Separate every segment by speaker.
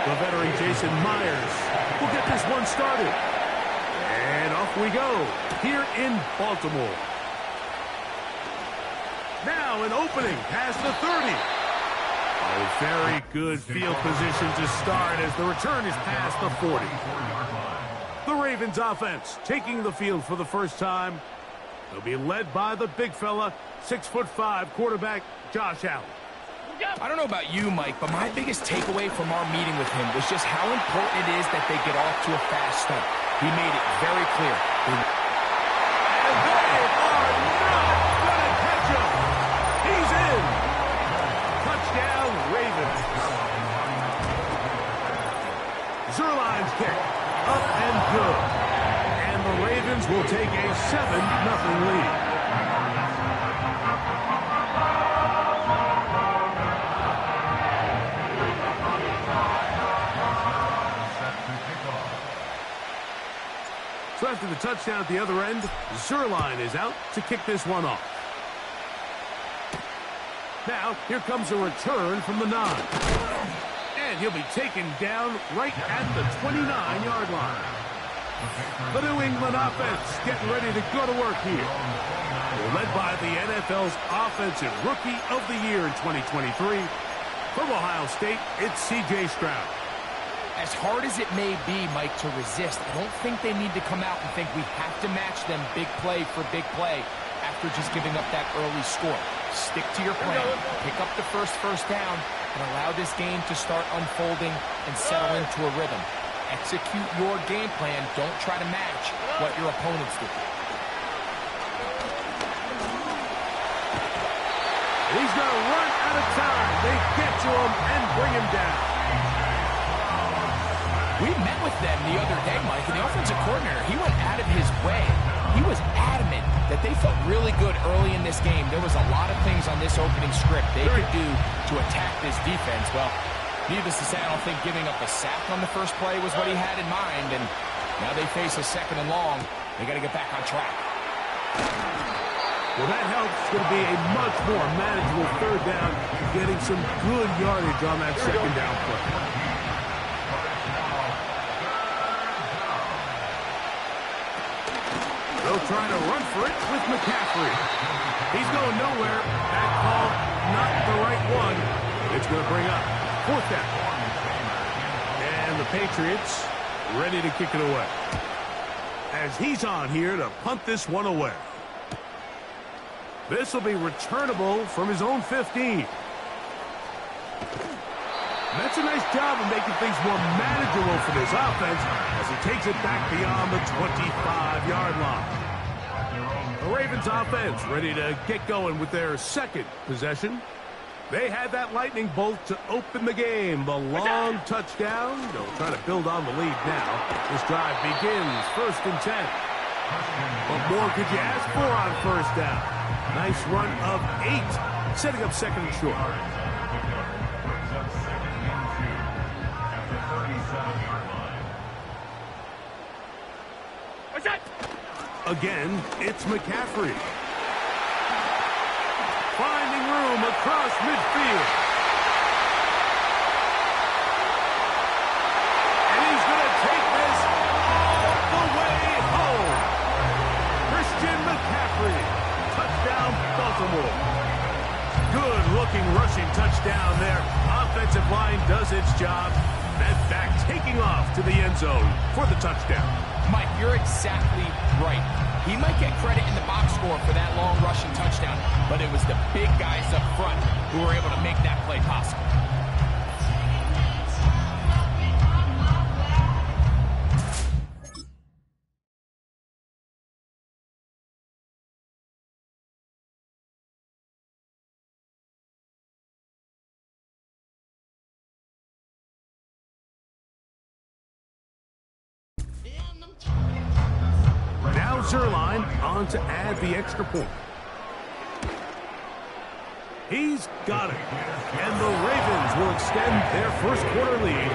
Speaker 1: The veteran Jason Myers will get this one started. And off we go here in Baltimore. Now an opening past the 30. Oh, very good field position to start as the return is past the 40. The Ravens offense taking the field for the first time. They'll be led by the big fella, 6'5" quarterback Josh Allen.
Speaker 2: I don't know about you, Mike, but my biggest takeaway from our meeting with him was just how important it is that they get off to a fast start. He made it very clear.
Speaker 1: And they are not going to catch him. He's in. Touchdown, Ravens. Zerline's kick. Up and good. And the Ravens will take a 7-0 lead. So after the touchdown at the other end, Zerline is out to kick this one off. Now, here comes a return from the 9. And he'll be taken down right at the 29-yard line. The New England offense getting ready to go to work here. Led by the NFL's Offensive Rookie of the Year in 2023. From Ohio State, it's C.J. Stroud.
Speaker 2: As hard as it may be, Mike, to resist, I don't think they need to come out and think we have to match them big play for big play after just giving up that early score. Stick to your plan, pick up the first down, and allow this game to start unfolding and settle into a rhythm. Execute your game plan. Don't try to match what your opponents do.
Speaker 1: He's going to run out of time. They get to him and bring him down.
Speaker 2: We met with them the other day, Mike, and the offensive coordinator, he went out of his way. He was adamant that they felt really good early in this game. There was a lot of things on this opening script they could do to attack this defense. Well, needless to say, I don't think giving up a sack on the first play was what he had in mind, and now they face a 2nd and long. They got to get back on track.
Speaker 1: Well, that helps. It's going to be a much more manageable 3rd down, getting some good yardage on that 2nd down play. They'll try to run for it with McCaffrey. He's going nowhere. That call, not the right one. It's going to bring up 4th down. And the Patriots ready to kick it away. As he's on here to punt this one away. This will be returnable from his own 15. That's a nice job of making things more manageable for this offense as he takes it back beyond the 25-yard line. The Ravens offense ready to get going with their 2nd possession. They had that lightning bolt to open the game. The long touchdown. They'll try to build on the lead now. This drive begins 1st and 10. What more could you ask for on 1st down? Nice run of 8, setting up 2nd and short. Again, it's McCaffrey. Finding room across midfield. And he's going to take this all the way home. Christian McCaffrey. Touchdown, Baltimore. Good-looking rushing touchdown there. Offensive line does its job. That back taking off to the end zone for the touchdown.
Speaker 2: Mike, you're exactly right. He might get credit in the box score for that long rushing touchdown, but it was the big guys up front who were able to make that play possible.
Speaker 1: Now Zerline on to add the extra point. He's got it. And the Ravens will extend their 1st quarter lead.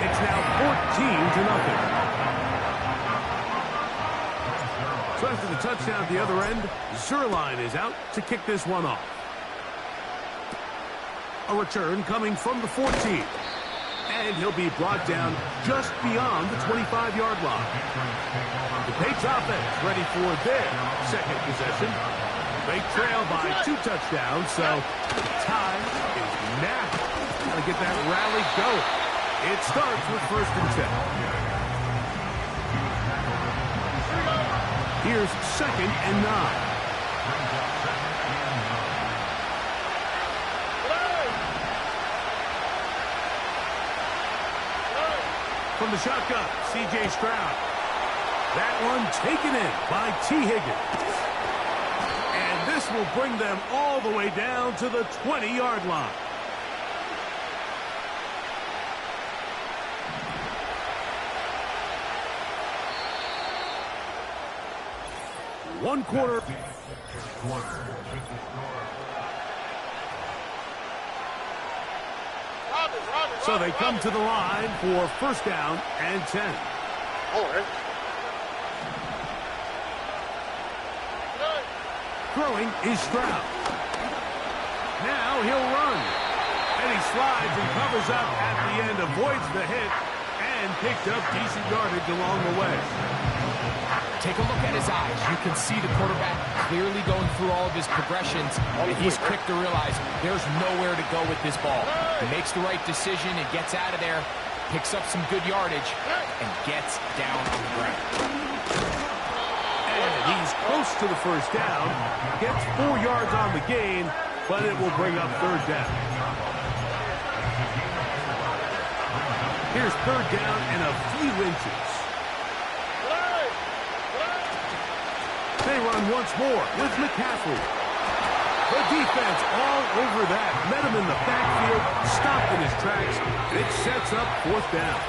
Speaker 1: It's now 14-0. So after the touchdown at the other end, Zerline is out to kick this one off. A return coming from the 14. And he'll be brought down just beyond the 25-yard line. The Patriots offense ready for their second possession. They trail by 2 touchdowns, so the tie is now. Got to get that rally going. It starts with 1st and 10. Here's 2nd and 9. From the shotgun, C.J. Stroud. That one taken in by T. Higgins. And this will bring them all the way down to the 20-yard line. One quarter. So they come to the line for 1st down and 10. Throwing is Stroud. Now he'll run. And he slides and covers up at the end, avoids the hit, and picked up decent yardage along the way.
Speaker 2: Take a look at his eyes. You can see the quarterback clearly going through all of his progressions, and he's quick to realize there's nowhere to go with this ball. He makes the right decision and gets out of there, picks up some good yardage, and gets down on the ground.
Speaker 1: And he's close to the 1st down, gets 4 yards on the gain, but it will bring up 3rd down. Here's 3rd down and a few inches. They run once more with McCaffrey. The defense all over that. Met him in the backfield, stopped in his tracks, and it sets up 4th down.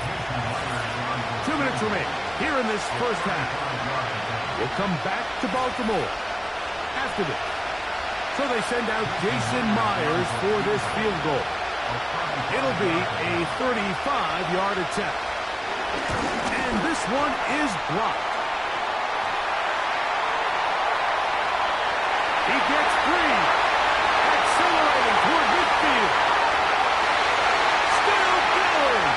Speaker 1: 2 minutes remain here in this 1st half. We'll come back to Baltimore after this. So they send out Jason Myers for this field goal. It'll be a 35-yard attempt. And this one is blocked. He gets free. Accelerating toward midfield. Still going.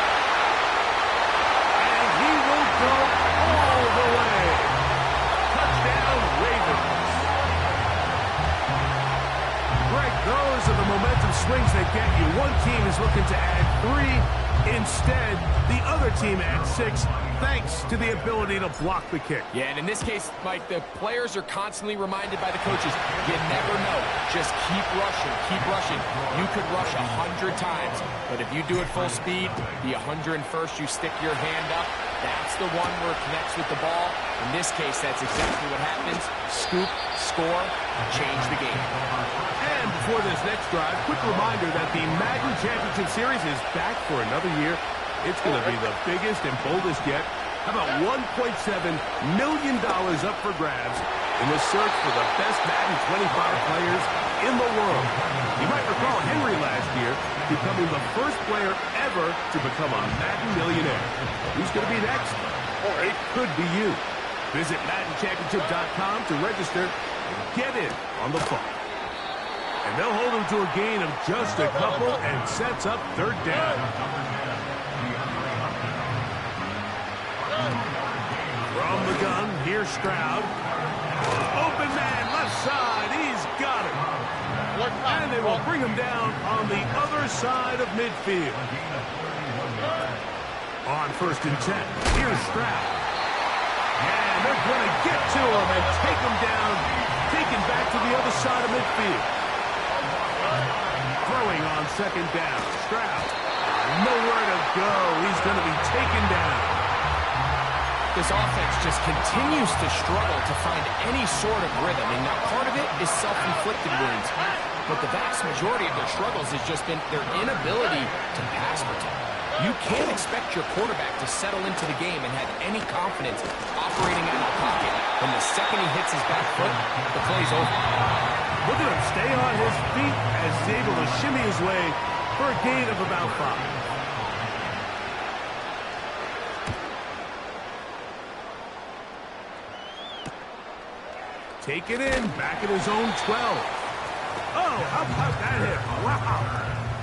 Speaker 1: And he will go all the way. Touchdown, Ravens. Greg, those are the momentum swings that get you. One team is looking to add 3. Instead, the other team adds 6. Thanks to the ability to block the kick.
Speaker 2: Yeah, and in this case, Mike, the players are constantly reminded by the coaches, you never know. Just keep rushing, keep rushing. You could rush 100 times, but if you do it full speed, the 101st, you stick your hand up. That's the one where it connects with the ball. In this case, that's exactly what happens. Scoop, score, change the game.
Speaker 1: And before this next drive, quick reminder that the Madden Championship Series is back for another year. It's going to be the biggest and boldest yet. How about $1.7 million up for grabs in the search for the best Madden 25 players in the world? You might recall Henry last year becoming the first player ever to become a Madden millionaire. Who's going to be next? It could be you. Visit MaddenChampionship.com to register and get in on the fun. And they'll hold him to a gain of just a couple and sets up 3rd down. From the gun, here's Stroud. Open man, left side, he's got it. And they will bring him down on the other side of midfield. On 1st and 10, here's Stroud. And they're going to get to him and take him down, taken back to the other side of midfield. Throwing on 2nd down, Stroud. Nowhere to go, he's going to be taken down.
Speaker 2: This offense just continues to struggle to find any sort of rhythm. And now part of it is self-inflicted wounds. But the vast majority of their struggles has just been their inability to pass protect. You can't expect your quarterback to settle into the game and have any confidence operating out of the pocket. When the second he hits his back foot, the play's over.
Speaker 1: Look at him stay on his feet as he's able to shimmy his way for a gain of about 5. Take it in, back at his own 12. Oh, how about that hit? Wow.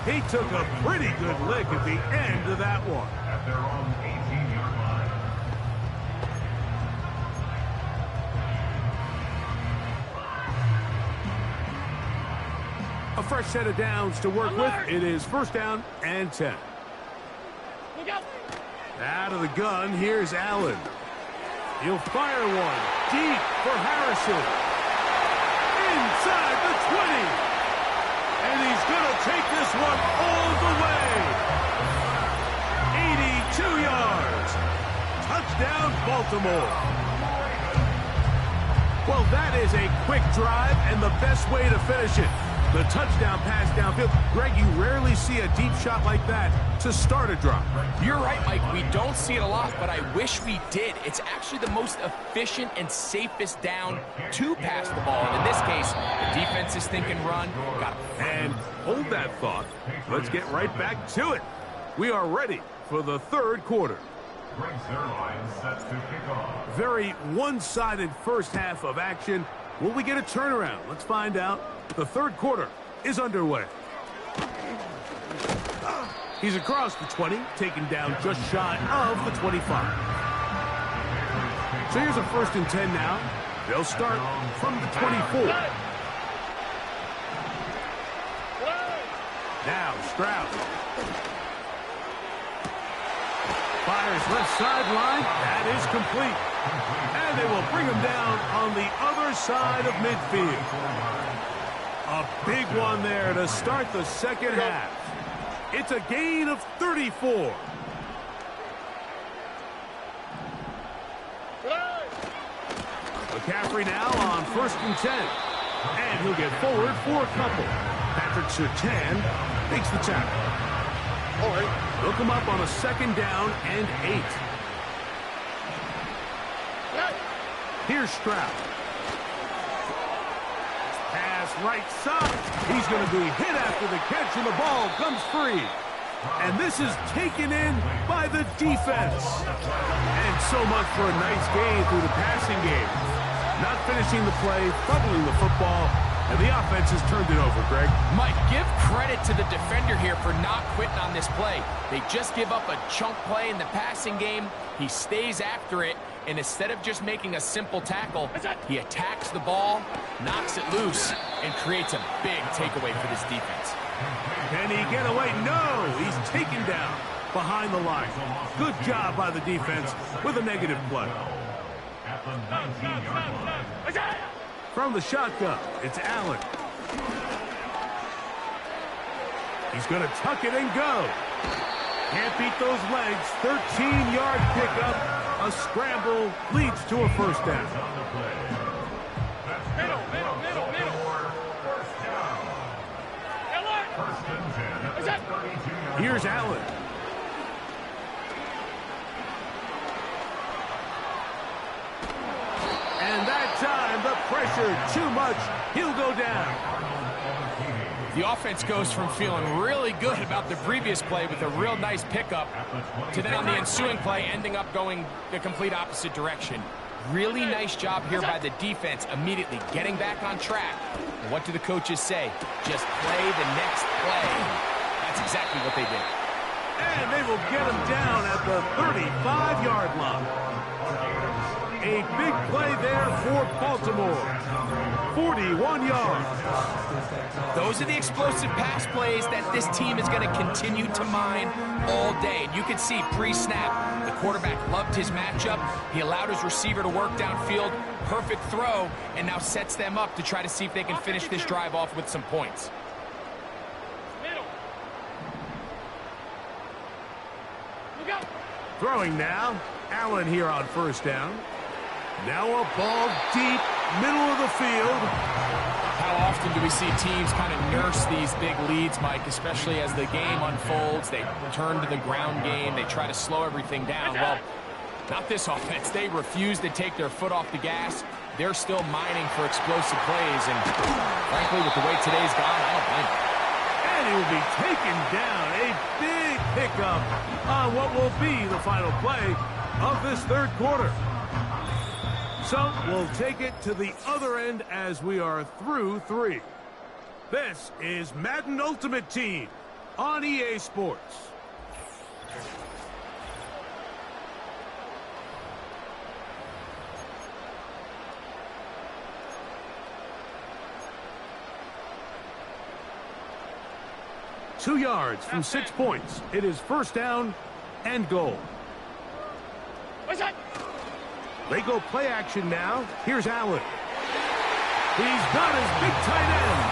Speaker 1: He took a pretty good lick at the end of that one.
Speaker 3: At their own 18-yard line.
Speaker 1: A fresh set of downs to work with. It is first down and 10. Out of the gun, here's Allen. He'll fire one deep for Harrison. Inside the 20. And he's going to take this one all the way. 82 yards. Touchdown, Baltimore. Well, that is a quick drive and the best way to finish it. The touchdown pass downfield. Greg, you rarely see a deep shot like that to start a drive.
Speaker 2: You're right, Mike. We don't see it a lot, but I wish we did. It's actually the most efficient and safest down to pass the ball. And in this case, the defense is thinking run. Got it.
Speaker 1: And hold that thought. Let's get right back to it. We are ready for the third quarter.
Speaker 3: Brings their line set to kick off.
Speaker 1: Very one-sided first half of action. Will we get a turnaround? Let's find out. The third quarter is underway. He's across the 20, taken down just shy of the 25. So here's a 1st and 10 now. They'll start from the 24. Now Stroud. Fires left sideline. That is complete. And they will bring him down on the other side of midfield. A big one there to start the second half. It's a gain of 34. McCaffrey now on 1st and 10. And he'll get forward for a couple. Patrick Surtain takes the tackle. They'll come up on a 2nd down and 8. Here's Stroud. Pass right side. He's going to be hit after the catch, and the ball comes free. And this is taken in by the defense. And so much for a nice gain through the passing game. Not finishing the play, fumbling the football, and the offense has turned it over, Greg.
Speaker 2: Mike, give credit to the defender here for not quitting on this play. They just give up a chunk play in the passing game. He stays after it, and instead of just making a simple tackle, he attacks the ball, knocks it loose, and creates a big takeaway for this defense.
Speaker 1: Can he get away? No! He's taken down behind the line. Good job by the defense with a negative play.
Speaker 3: At the 19-yard line.
Speaker 1: From the shotgun, it's Allen. He's going to tuck it and go. Can't beat those legs. 13-yard pickup. A scramble leads to a 1st down.
Speaker 3: Middle. First down. 1st and 10 at the 32-yard line.
Speaker 1: Here's Allen. And that time, the pressure too much. He'll go down.
Speaker 2: The offense goes from feeling really good about the previous play with a real nice pickup to then on the ensuing play ending up going the complete opposite direction. Really nice job here by the defense immediately getting back on track. And what do the coaches say? Just play the next play. That's exactly what they did.
Speaker 1: And they will get him down at the 35-yard line. A big play there for Baltimore. 41 yards.
Speaker 2: Those are the explosive pass plays that this team is going to continue to mine all day. And you can see pre-snap, the quarterback loved his matchup. He allowed his receiver to work downfield. Perfect throw, and now sets them up to try to see if they can finish this drive off with some points.
Speaker 1: Throwing now. Allen here on 1st down. Now a ball deep, middle of the field.
Speaker 2: How often do we see teams kind of nurse these big leads, Mike, especially as the game unfolds? They turn to the ground game. They try to slow everything down. Well, not this offense. They refuse to take their foot off the gas. They're still mining for explosive plays. And frankly, with the way today's gone, I don't blame them.
Speaker 1: And he will be taken down. A big pickup on what will be the final play of this third quarter. So we'll take it to the other end as we are through 3. This is Madden Ultimate Team. on EA Sports. Two yards from 6 points. It is first down and goal. They go play action now. Here's Allen. He's got his big tight end.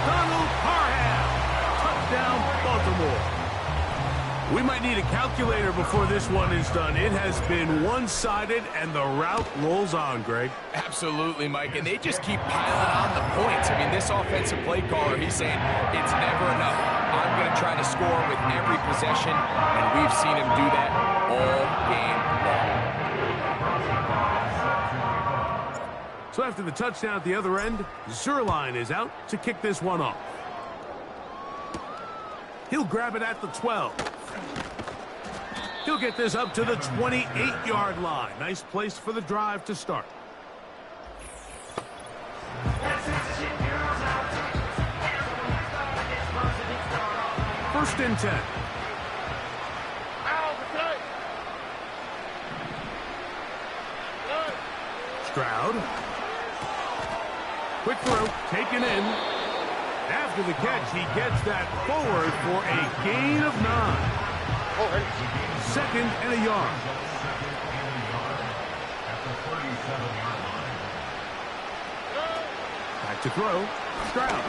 Speaker 1: Donald Parham. Touchdown, Baltimore. We might need a calculator before this one is done. It has been one-sided, and the route rolls on, Greg.
Speaker 2: Absolutely, Mike, and they just keep piling on the points. I mean, this offensive play caller, he's saying it's never enough. I'm going to try to score with every possession, and we've seen him do that all game long.
Speaker 1: So after the touchdown at the other end, Zerline is out to kick this one off. He'll grab it at the 12. He'll get this up to the 28-yard line. Nice place for the drive to start. First and 10. Stroud. Quick throw, taken in. After the catch, he gets that forward for a gain of 9. Second and a yard. Back to throw. Stroud.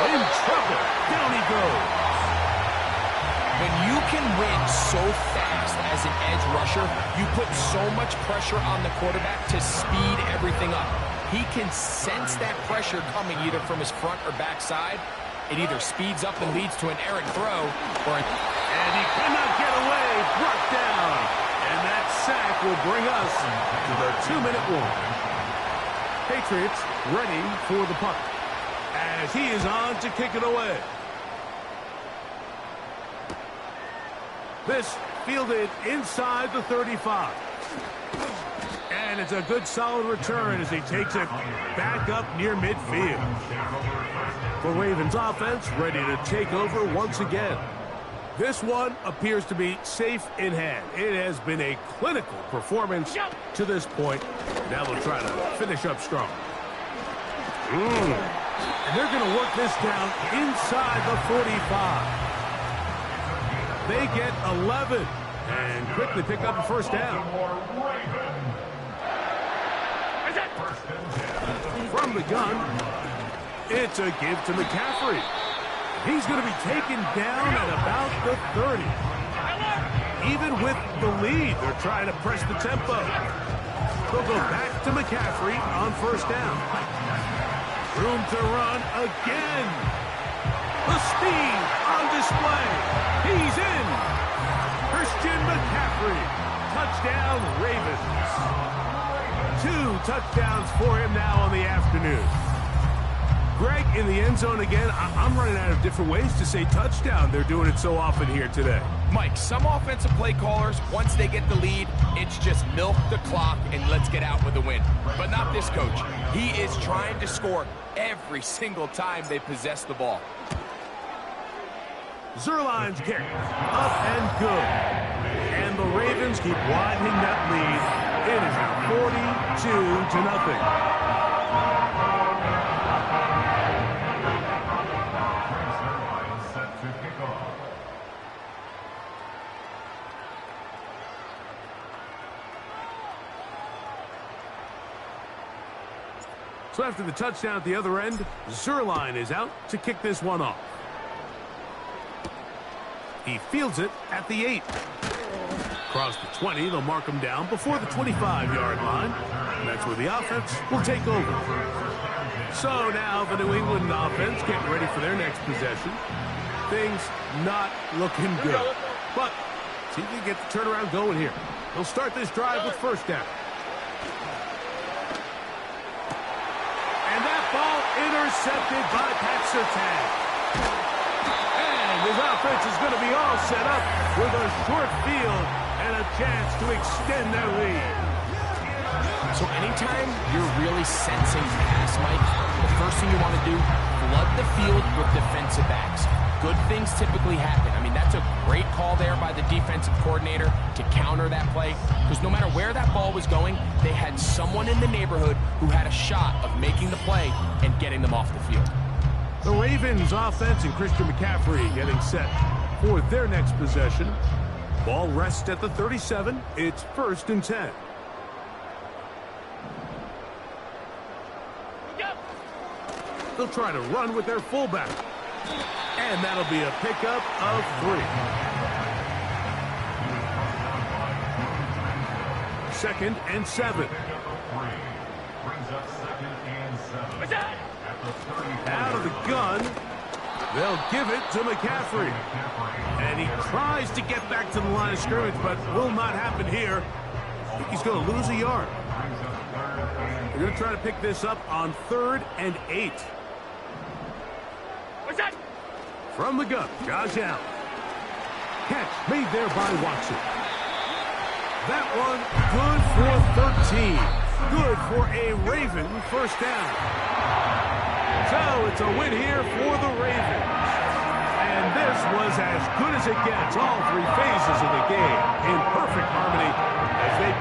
Speaker 1: In trouble. Down he goes.
Speaker 2: When you can win so fast as an edge rusher, you put so much pressure on the quarterback to speed everything up. He can sense that pressure coming either from his front or back side. It either speeds up and leads to an errant throw, or
Speaker 1: and he cannot get away. Brought down. And that sack will bring us to the 2-minute warning. Patriots ready for the punt, as he is on to kick it away. This fielded inside the 35. And it's a good solid return as he takes it back up near midfield. The Ravens offense ready to take over once again. This one appears to be safe in hand. It has been a clinical performance to this point. Now they'll try to finish up strong. And they're going to work this down inside the 45. They get 11 and quickly pick up a first down. From the gun, it's a give to McCaffrey. He's going to be taken down at about the 30. Even with the lead, they're trying to press the tempo. They'll go back to McCaffrey on first down. Room to run again. The speed on display. He's in. Christian McCaffrey. Touchdown, Ravens. 2 touchdowns for him now on the afternoon. Greg, in the end zone again, I'm running out of different ways to say touchdown. They're doing it so often here today.
Speaker 2: Mike, some offensive play callers, once they get the lead, it's just milk the clock and let's get out with a win. But not this coach. He is trying to score every single time they possess the ball.
Speaker 1: Zerline's kick, up and good. And the Ravens keep widening that lead. It is now 42-0. So after the touchdown at the other end, Zerline is out to kick this one off. He fields it at the 8. Across the 20, they'll mark him down before the 25-yard line. And that's where the offense will take over. So now the New England offense getting ready for their next possession. Things not looking good. But see if they get the turnaround going here. They'll start this drive with first down. And that ball intercepted by Pat Surtain. His offense is going to be all set up with a short field and a chance to extend their lead.
Speaker 2: So anytime you're really sensing pass, Mike, the first thing you want to do, flood the field with defensive backs. Good things typically happen. I mean, that's a great call there by the defensive coordinator to counter that play, because no matter where that ball was going, they had someone in the neighborhood who had a shot of making the play and getting them off the field.
Speaker 1: The Ravens offense and Christian McCaffrey getting set for their next possession. Ball rests at the 37. It's 1st and 10. They'll try to run with their fullback. And that'll be a pickup of 3. 2nd and 7. Out of the gun. They'll give it to McCaffrey. And he tries to get back to the line of scrimmage, but will not happen here. I think he's going to lose a yard. They're going to try to pick this up on 3rd and 8.
Speaker 3: What's that?
Speaker 1: From the gun, Josh Allen. Catch made there by Watson. That one good for 13. Good for a Raven first down. So it's a win here for the Ravens. And this was as good as it gets. All 3 phases of the game in perfect harmony as they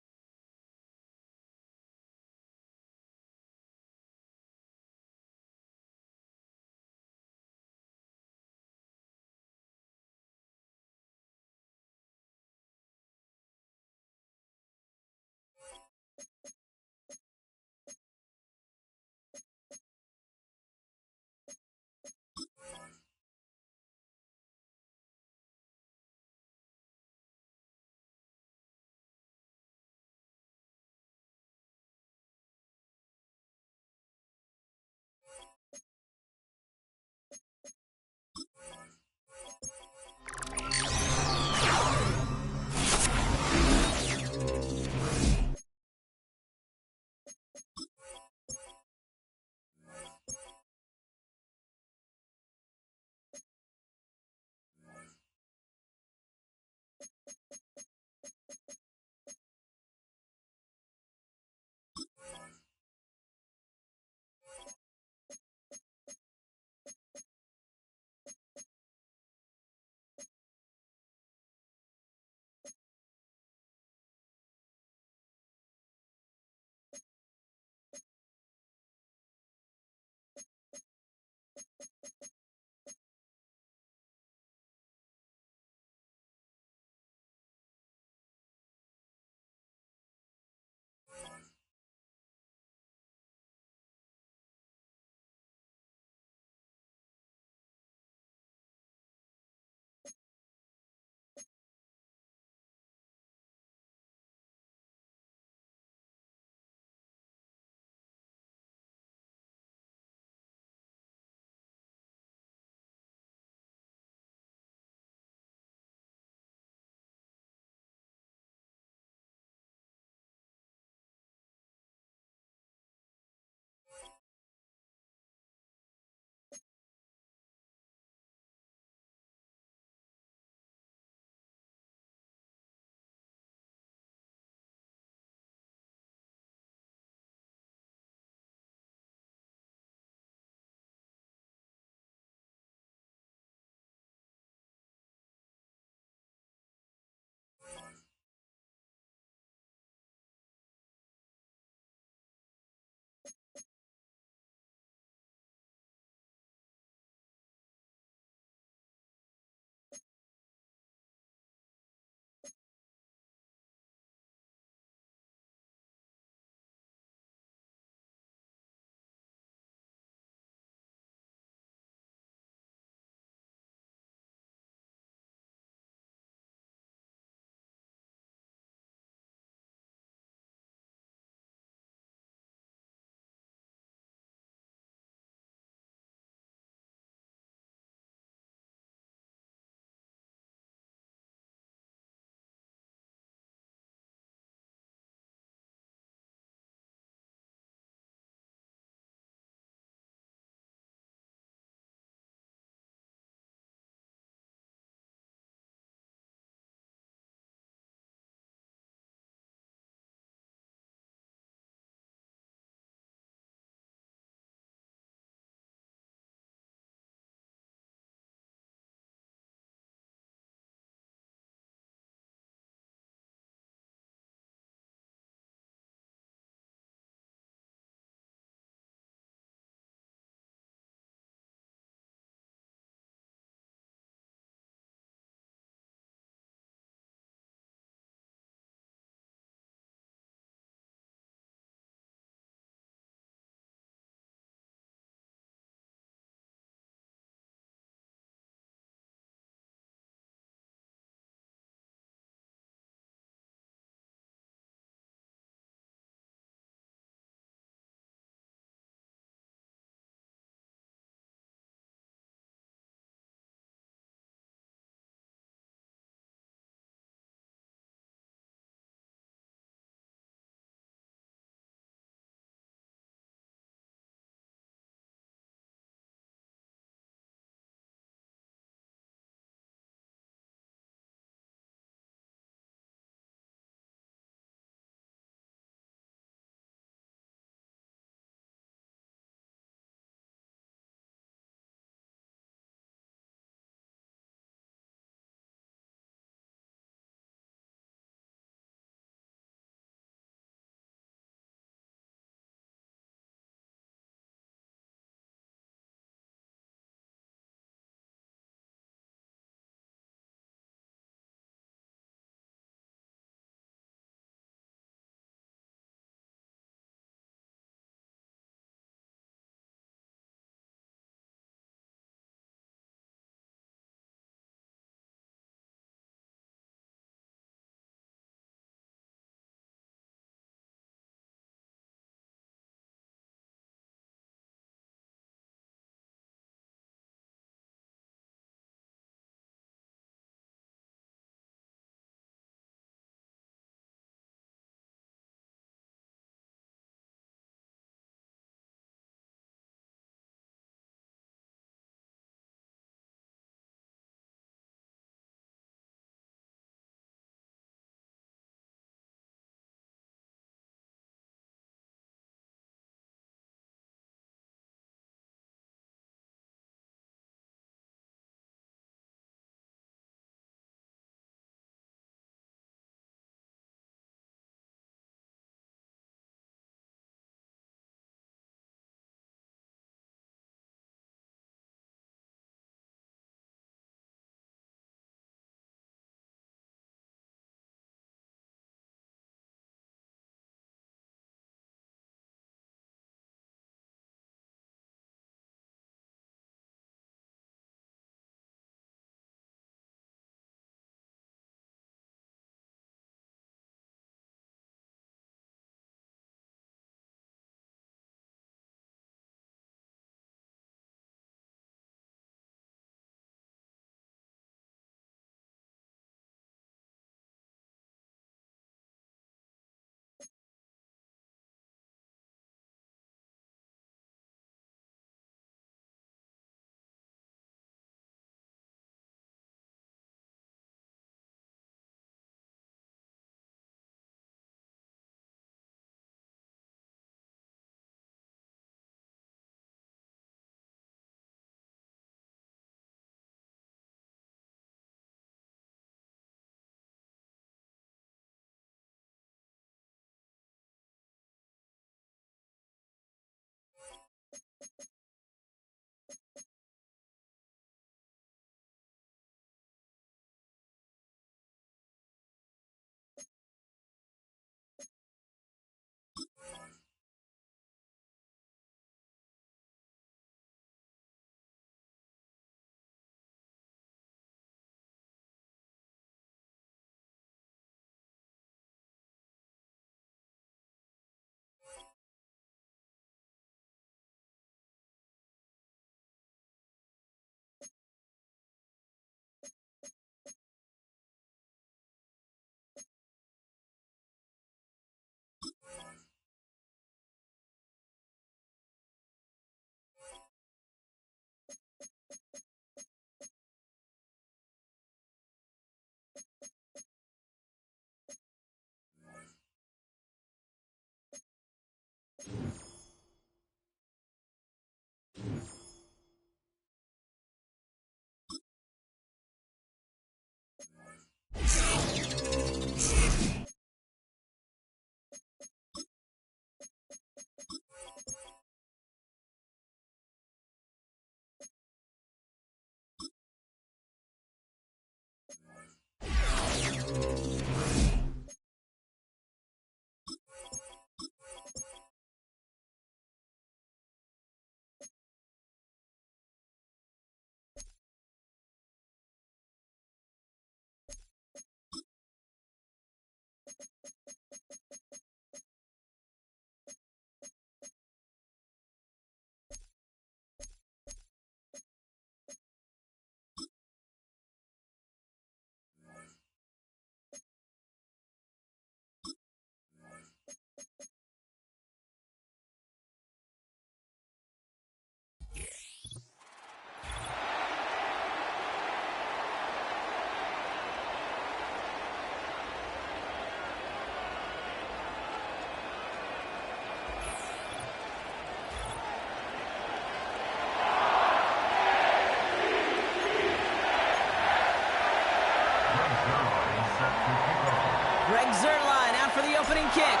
Speaker 4: For the opening kick.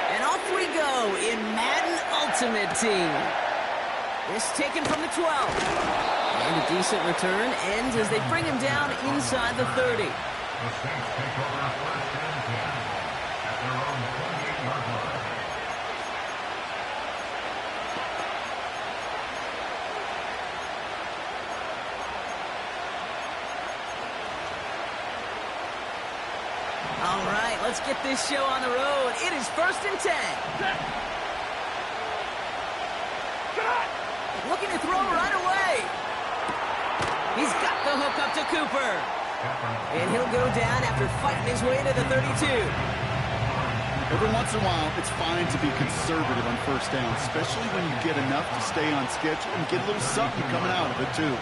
Speaker 4: And off we go in Madden Ultimate Team. This taken from the 12. And a decent return ends as they bring him down inside the 30.
Speaker 3: The Saints take over first and 10 at their own 28-yard line.
Speaker 4: All right, let's get this show on the road. It is first and 10. Looking to throw right away. He's got the hook up to Cooper. And he'll go down after fighting his way to the 32.
Speaker 5: Every once in a while, it's fine to be conservative on first down, especially when you get enough to stay on schedule and get a little something coming out of it, too.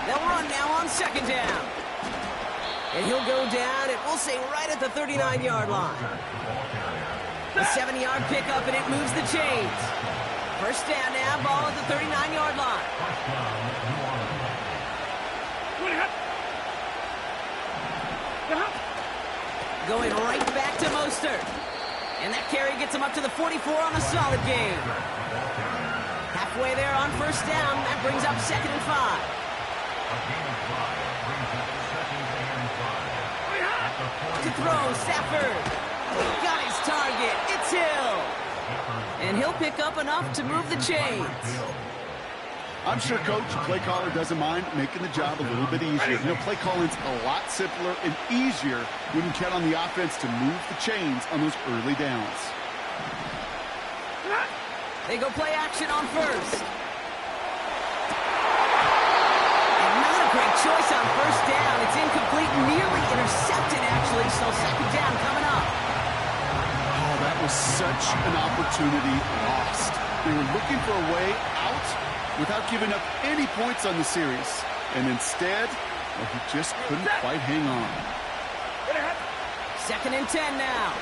Speaker 4: They'll run now on second down. And he'll go down, and we'll say right at the 39-yard line. A 7-yard pickup, and it moves the chains. First down now, ball at the 39-yard line. Going right back to Mostert. And that carry gets him up to the 44 on a solid gain. Halfway there on first down, that brings up second and 5. To throw, Stafford. Got his target. It's Hill. And he'll pick up enough to move the chains.
Speaker 5: I'm sure Coach, play caller, doesn't mind making the job a little bit easier. You know, play calling's a lot simpler and easier when you count on the offense to move the chains on those early downs.
Speaker 4: They go play action on first. Great choice on first down. It's incomplete, nearly intercepted, actually, so second down coming up.
Speaker 5: Oh, that was such an opportunity lost. They were looking for a way out without giving up any points on the series. And instead, well, he just couldn't quite hang on.
Speaker 4: Second and 10 now.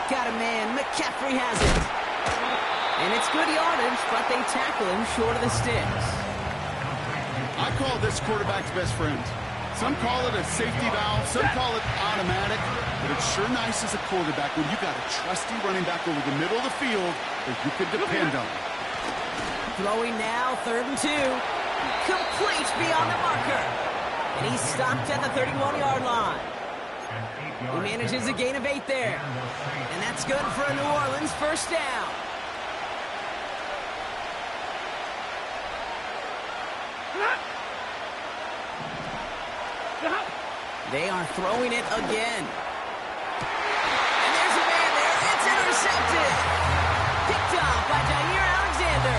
Speaker 4: Got a man. McCaffrey has it. And it's good yardage, but they tackle him short of the sticks.
Speaker 5: I call this quarterback's best friend. Some call it a safety valve, some call it automatic, but it's sure nice as a quarterback when you got a trusty running back over the middle of the field that you can depend on.
Speaker 4: Throwing now, 3rd and 2. Complete beyond the marker. And he's stopped at the 31-yard line. He manages a gain of 8 there. And that's good for a New Orleans first down. They are throwing it again. And there's a man there. It's intercepted. Picked off by Jair Alexander.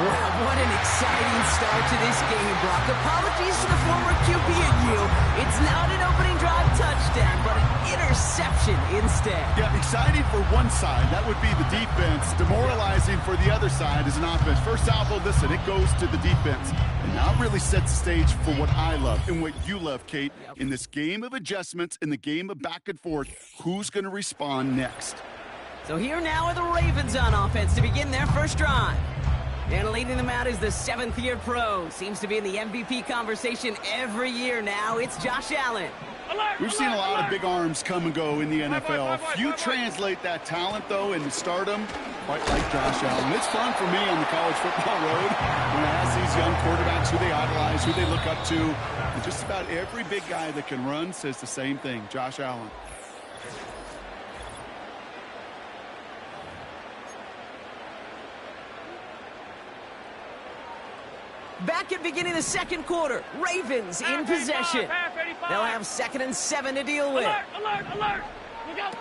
Speaker 4: Wow, what an exciting start to this game, Brock. Apologies to the former QB and you. It's not an opening drive touchdown, but an interception instead.
Speaker 5: Yeah, exciting for one side. That would be the defense. Demoralizing for the other side as an offense. First salvo, listen, it goes to the defense. And now it really sets the stage for what I love and what you love, Kate. In this game of adjustments, in the game of back and forth, who's going to respond next?
Speaker 4: So here now are the Ravens on offense to begin their first drive. And leading them out is the 7th-year pro. Seems to be in the MVP conversation every year now. It's Josh Allen.
Speaker 5: We've seen a lot of big arms come and go in the NFL. Few translate that talent, though, into stardom, quite like Josh Allen. It's fun for me on the college football road when I ask these young quarterbacks who they idolize, who they look up to. And just about every big guy that can run says the same thing, Josh Allen.
Speaker 4: Back at beginning of the second quarter, Ravens in possession. They'll have 2nd and 7 to deal with.
Speaker 3: Alert! Look out!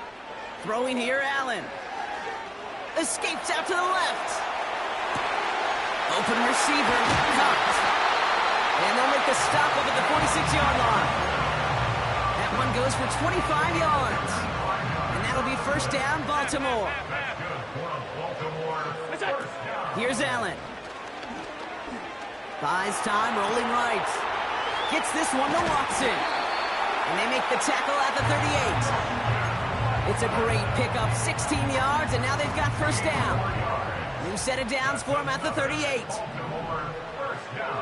Speaker 4: Throwing here, Allen. Escapes out to the left. Open receiver, caught. And they'll make the stop up at the 46-yard line. That one goes for 25 yards. And that'll be first down, Baltimore. Here's Allen. Buys time, rolling right. Gets this one to Watson. And they make the tackle at the 38. It's a great pickup, 16 yards, and now they've got first down. New set of downs for them at the 38.
Speaker 3: First down.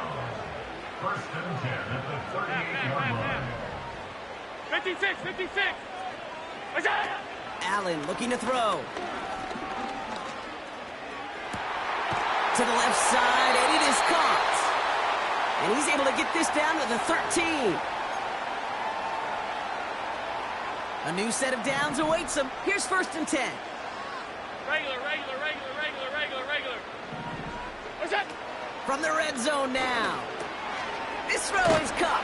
Speaker 3: First and 10 at the 38-yard line.
Speaker 2: 56!
Speaker 4: Allen looking to throw. To the left side, and it is caught. And he's able to get this down to the 13. A new set of downs awaits him. Here's first and 10.
Speaker 2: Regular. What's that?
Speaker 4: From the red zone now. This throw is caught.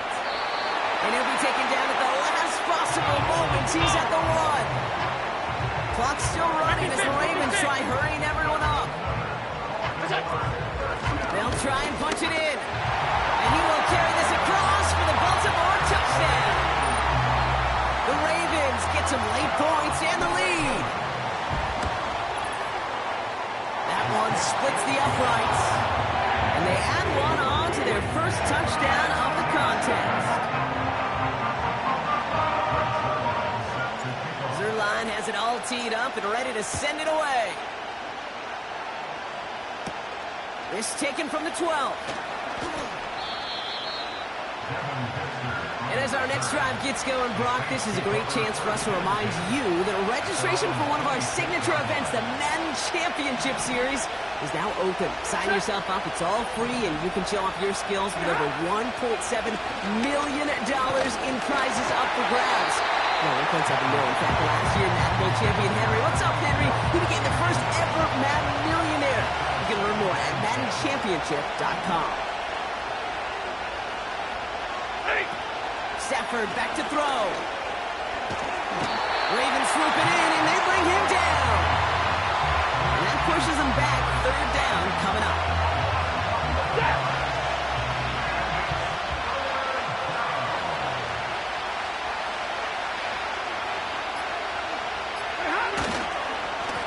Speaker 4: And he'll be taken down at the last possible moment. He's at the 1. Clock's still running as the Ravens try hurrying everyone up. They'll try and punch it in. And he will carry this across for the Baltimore touchdown. The Ravens get some late points and the lead. That one splits the uprights. And they add one on to their first touchdown of the contest. Zerline has it all teed up and ready to send it away. This taken from the 12. And as our next drive gets going, Brock, this is a great chance for us to remind you that registration for one of our signature events, the Madden Championship Series, is now open. Sign yourself up. It's all free, and you can show off your skills with over $1.7 million in prizes up for grabs. No, $1.7 million. In fact, last year, Madden World Champion Henry. What's up, Henry? He became the first ever Madden millionaire. You can learn more at MaddenChampionship.com. Stafford back to throw. Ravens swoop it in, and they bring him down. And that pushes him back. Third down coming up.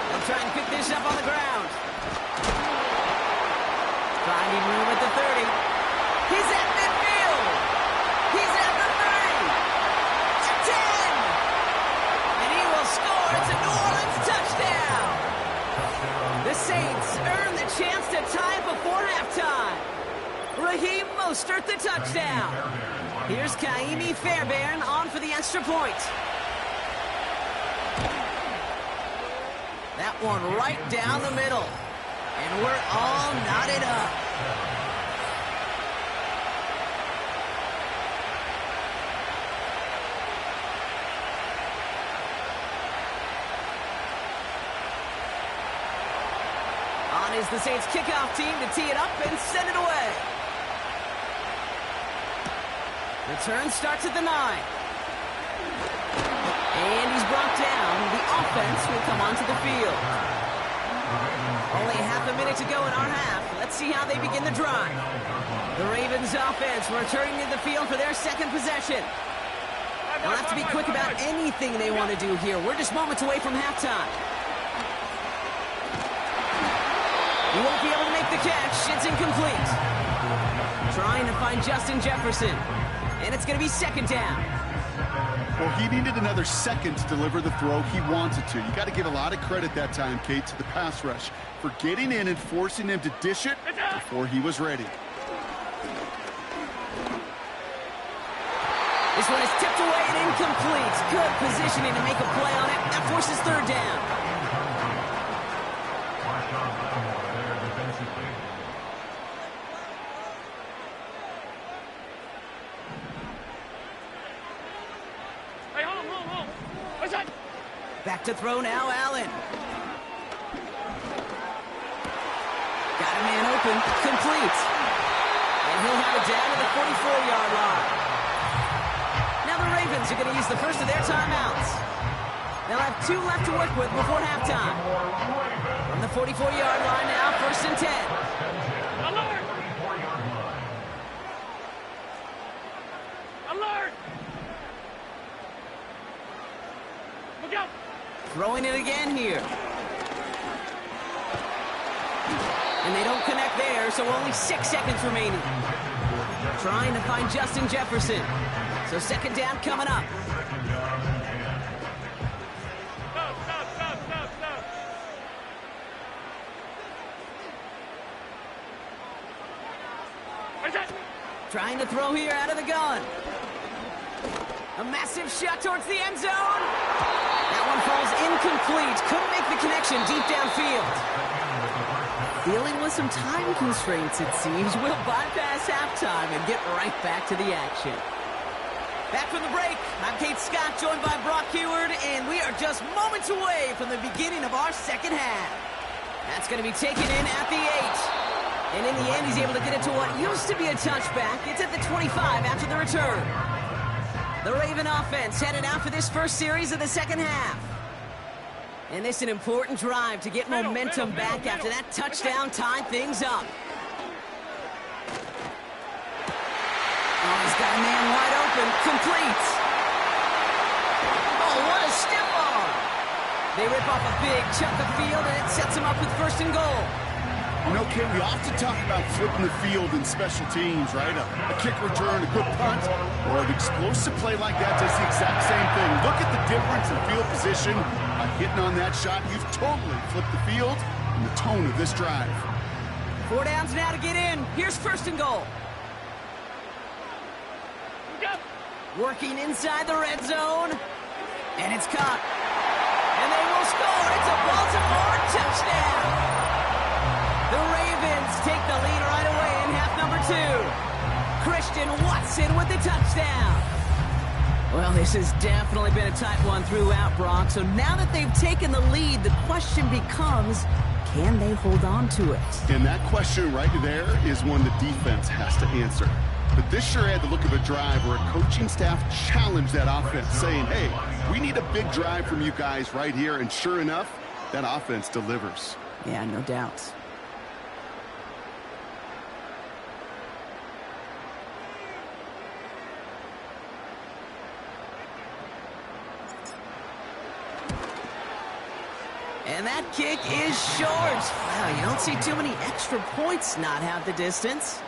Speaker 4: They'll try and pick this up on the ground. Finding room at the 30. He's at midfield. He's at the 30. The 10. And he will score. It's a New Orleans touchdown. The Saints earn the chance to tie before halftime. Raheem Mostert the touchdown. Here's Kaimi Fairbairn on for the extra point. That one right down the middle. And we're all knotted up. On is the Saints kickoff team to tee it up and send it away. Return starts at the 9. And he's brought down. The offense will come onto the field. Only half a minute to go in our half. Let's see how they begin the drive. The Ravens offense returning to the field for their second possession. They'll have to be quick about anything they want to do here. We're just moments away from halftime. He won't be able to make the catch. It's incomplete. Trying to find Justin Jefferson. And it's going to be second down.
Speaker 5: Well, he needed another second to deliver the throw he wanted to. You got to give a lot of credit that time, Kate, to the pass rush for getting in and forcing him to dish it before he was ready.
Speaker 4: This one is tipped away and incomplete. Good positioning to make a play on it. That forces third down.
Speaker 3: Marked on Lattimore there defensively.
Speaker 2: Hey, hold on. What's that?
Speaker 4: Back to throw now, Allen. Got a man open. Complete. And he'll have it down to the 44-yard line. Now the Ravens are going to use the first of their timeouts. They'll have 2 left to work with before halftime. From the 44-yard line now, 1st and 10.
Speaker 2: Alert! Alert! Look out!
Speaker 4: Throwing it again here. And they don't connect there, so only 6 seconds remaining. Trying to find Justin Jefferson. So 2nd down coming up. Trying to throw here out of the gun. A massive shot towards the end zone. That one falls incomplete. Couldn't make the connection deep downfield. Dealing with some time constraints, it seems. We'll bypass halftime and get right back to the action. Back from the break, I'm Kate Scott, joined by Brock Heward, and we are just moments away from the beginning of our second half. That's going to be taken in at the 8. And in the end, he's able to get it to what used to be a touchback. It's at the 25 after the return. The Raven offense headed out for this first series of the second half. And this is an important drive to get momentum back after that touchdown tied things up. Oh, he's got a man wide open. Complete. Oh, what a stiff arm. They rip off a big chunk of field, and it sets him up with 1st and goal.
Speaker 5: You know, Kate, we often talk about flipping the field in special teams, right? A kick return, a good punt, or an explosive play like that does the exact same thing. Look at the difference in field position. By hitting on that shot, you've totally flipped the field and the tone of this drive.
Speaker 4: 4 downs now to get in. Here's 1st and goal. Working inside the red zone. And it's caught. And they will score. It's a Baltimore touchdown. The Ravens take the lead right away in half number 2. Christian Watson with the touchdown. Well, this has definitely been a tight one throughout, Brock. So now that they've taken the lead, the question becomes, can they hold on to it?
Speaker 5: And that question right there is one the defense has to answer. But this sure had the look of a drive where a coaching staff challenged that offense, saying, hey, we need a big drive from you guys right here. And sure enough, that offense delivers.
Speaker 4: Yeah, no doubt. And that kick is short. Wow, you don't see too many extra points not have the distance.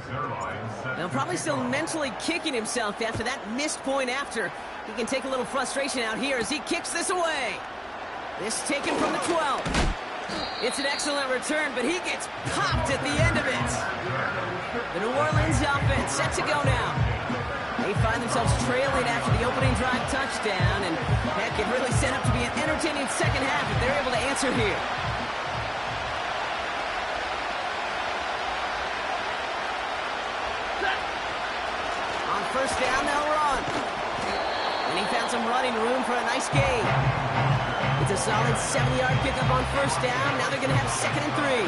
Speaker 4: Now probably still mentally kicking himself after that missed point after. He can take a little frustration out here as he kicks this away. This taken from the 12. It's an excellent return, but he gets popped at the end of it. The New Orleans offense set to go now. They find themselves trailing after the opening drive touchdown, and heck, it really set up to be an entertaining second half if they're able to answer here. On first down, they'll run. And he found some running room for a nice gain. It's a solid 70-yard pickup on first down. Now they're going to have 2nd and 3.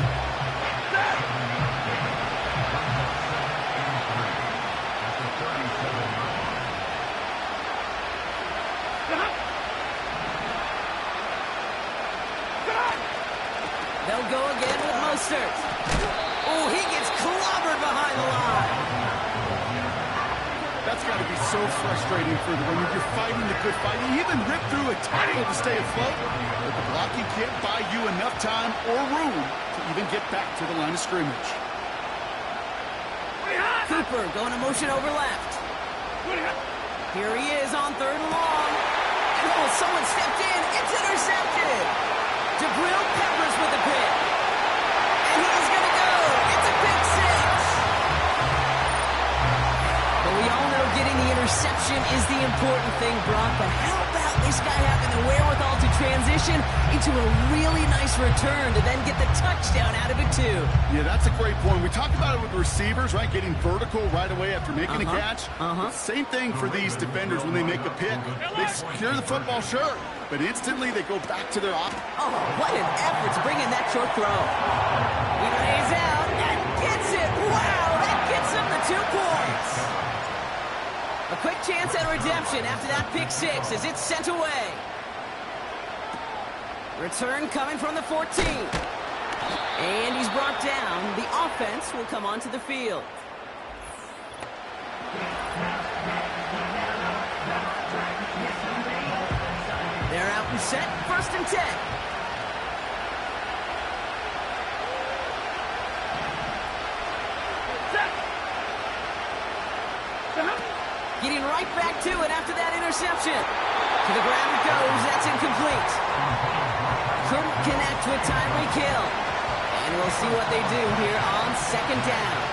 Speaker 4: They'll go again with Mostert. Oh, he gets clobbered behind the line.
Speaker 5: That's got to be so frustrating for the when you're fighting the good fight. You even rip through a tackle to stay afloat, but the blocking can't buy you enough time or room to even get back to the line of scrimmage.
Speaker 4: Cooper going to motion over left. Here he is on 3rd and long. And oh, someone stepped in. It's intercepted. Jabril Peppers with the pick. And he's going to go. It's a pick six. But we all know getting the interception is the important thing, Brock. But how about this guy having the wherewithal to transition into a really nice return to then get the touchdown out of it, too?
Speaker 5: Yeah, that's a great point. We talked about it with receivers, right? Getting vertical right away after making a catch. Same thing for these defenders when they make a pick. They secure the football, sure, but instantly they go back to their op.
Speaker 4: Oh, what an effort to bring in that short throw. He lays out and gets it. Wow, that gets him the 2 points. A quick chance at redemption after that pick six as it's sent away. Return coming from the 14. And he's brought down. The offense will come onto the field. They're out and set. 1st and 10. Getting right back to it after that interception. To the ground it goes. That's incomplete. Couldn't connect with timely kill. And we'll see what they do here on 2nd down.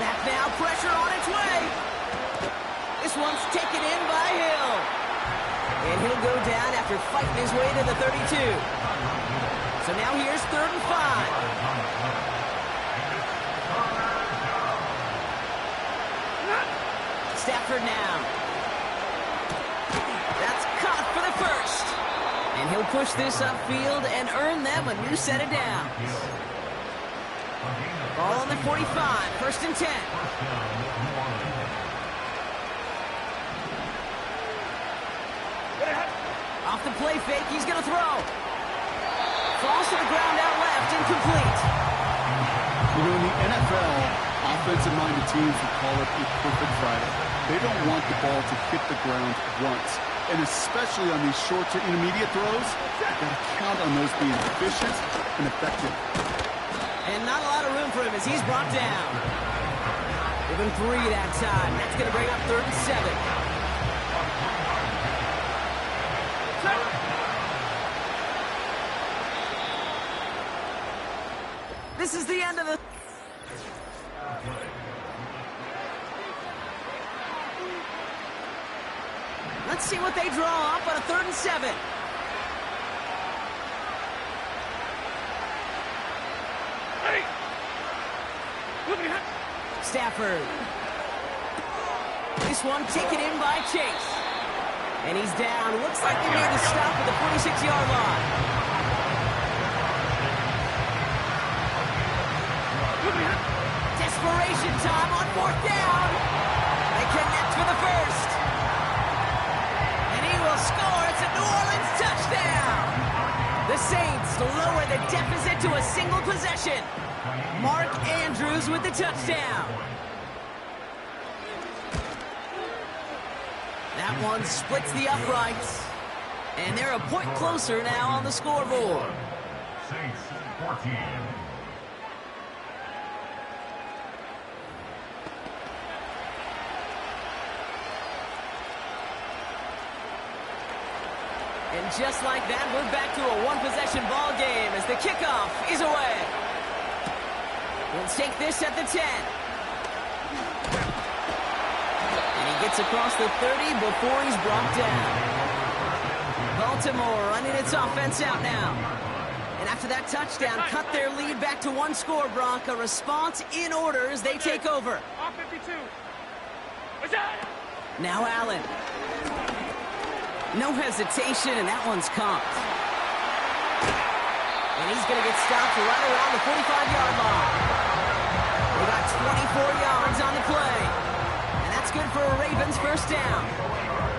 Speaker 4: Back now, pressure on its way. This one's taken in by Hill. And he'll go down after fighting his way to the 32. So now here's 3rd and 5. Stafford now. That's caught for the first. And he'll push this upfield and earn them a new set of downs. Ball on the 45, 1st and 10. Off the play fake, he's going to throw. Falls to the ground out left, incomplete.
Speaker 5: You know, in the NFL, offensive-minded teams would call it a perfect Friday. They don't want the ball to hit the ground once. And especially on these short to intermediate throws, you've got to count on those being efficient and effective.
Speaker 4: And not a lot of room for him as he's brought down. Given 3 that time. That's going to bring up 3rd and 7. This is the end of the... Let's see what they draw up on a 3rd and 7. Stafford. This one taken in by Chase. And he's down. Looks like they made the stop at the 46-yard line. Desperation time on 4th down. They connect for the first. And he will score. It's a New Orleans touchdown. The Saints lower the deficit to a single possession. Mark Andrews with the touchdown. That one splits the uprights. And they're a point closer now on the scoreboard.
Speaker 3: Saints 14.
Speaker 4: And just like that, we're back to a one-possession ball game as the kickoff is away. We'll take this at the 10. And he gets across the 30 before he's brought down. Baltimore running its offense out now. And after that touchdown, cut their lead back to one score, Brock. A response in order as they take over.
Speaker 6: Off 52.
Speaker 4: Now Allen. No hesitation, and that one's caught. And he's going to get stopped right around the 45-yard line. They got 24 yards on the play. And that's good for a Ravens first down.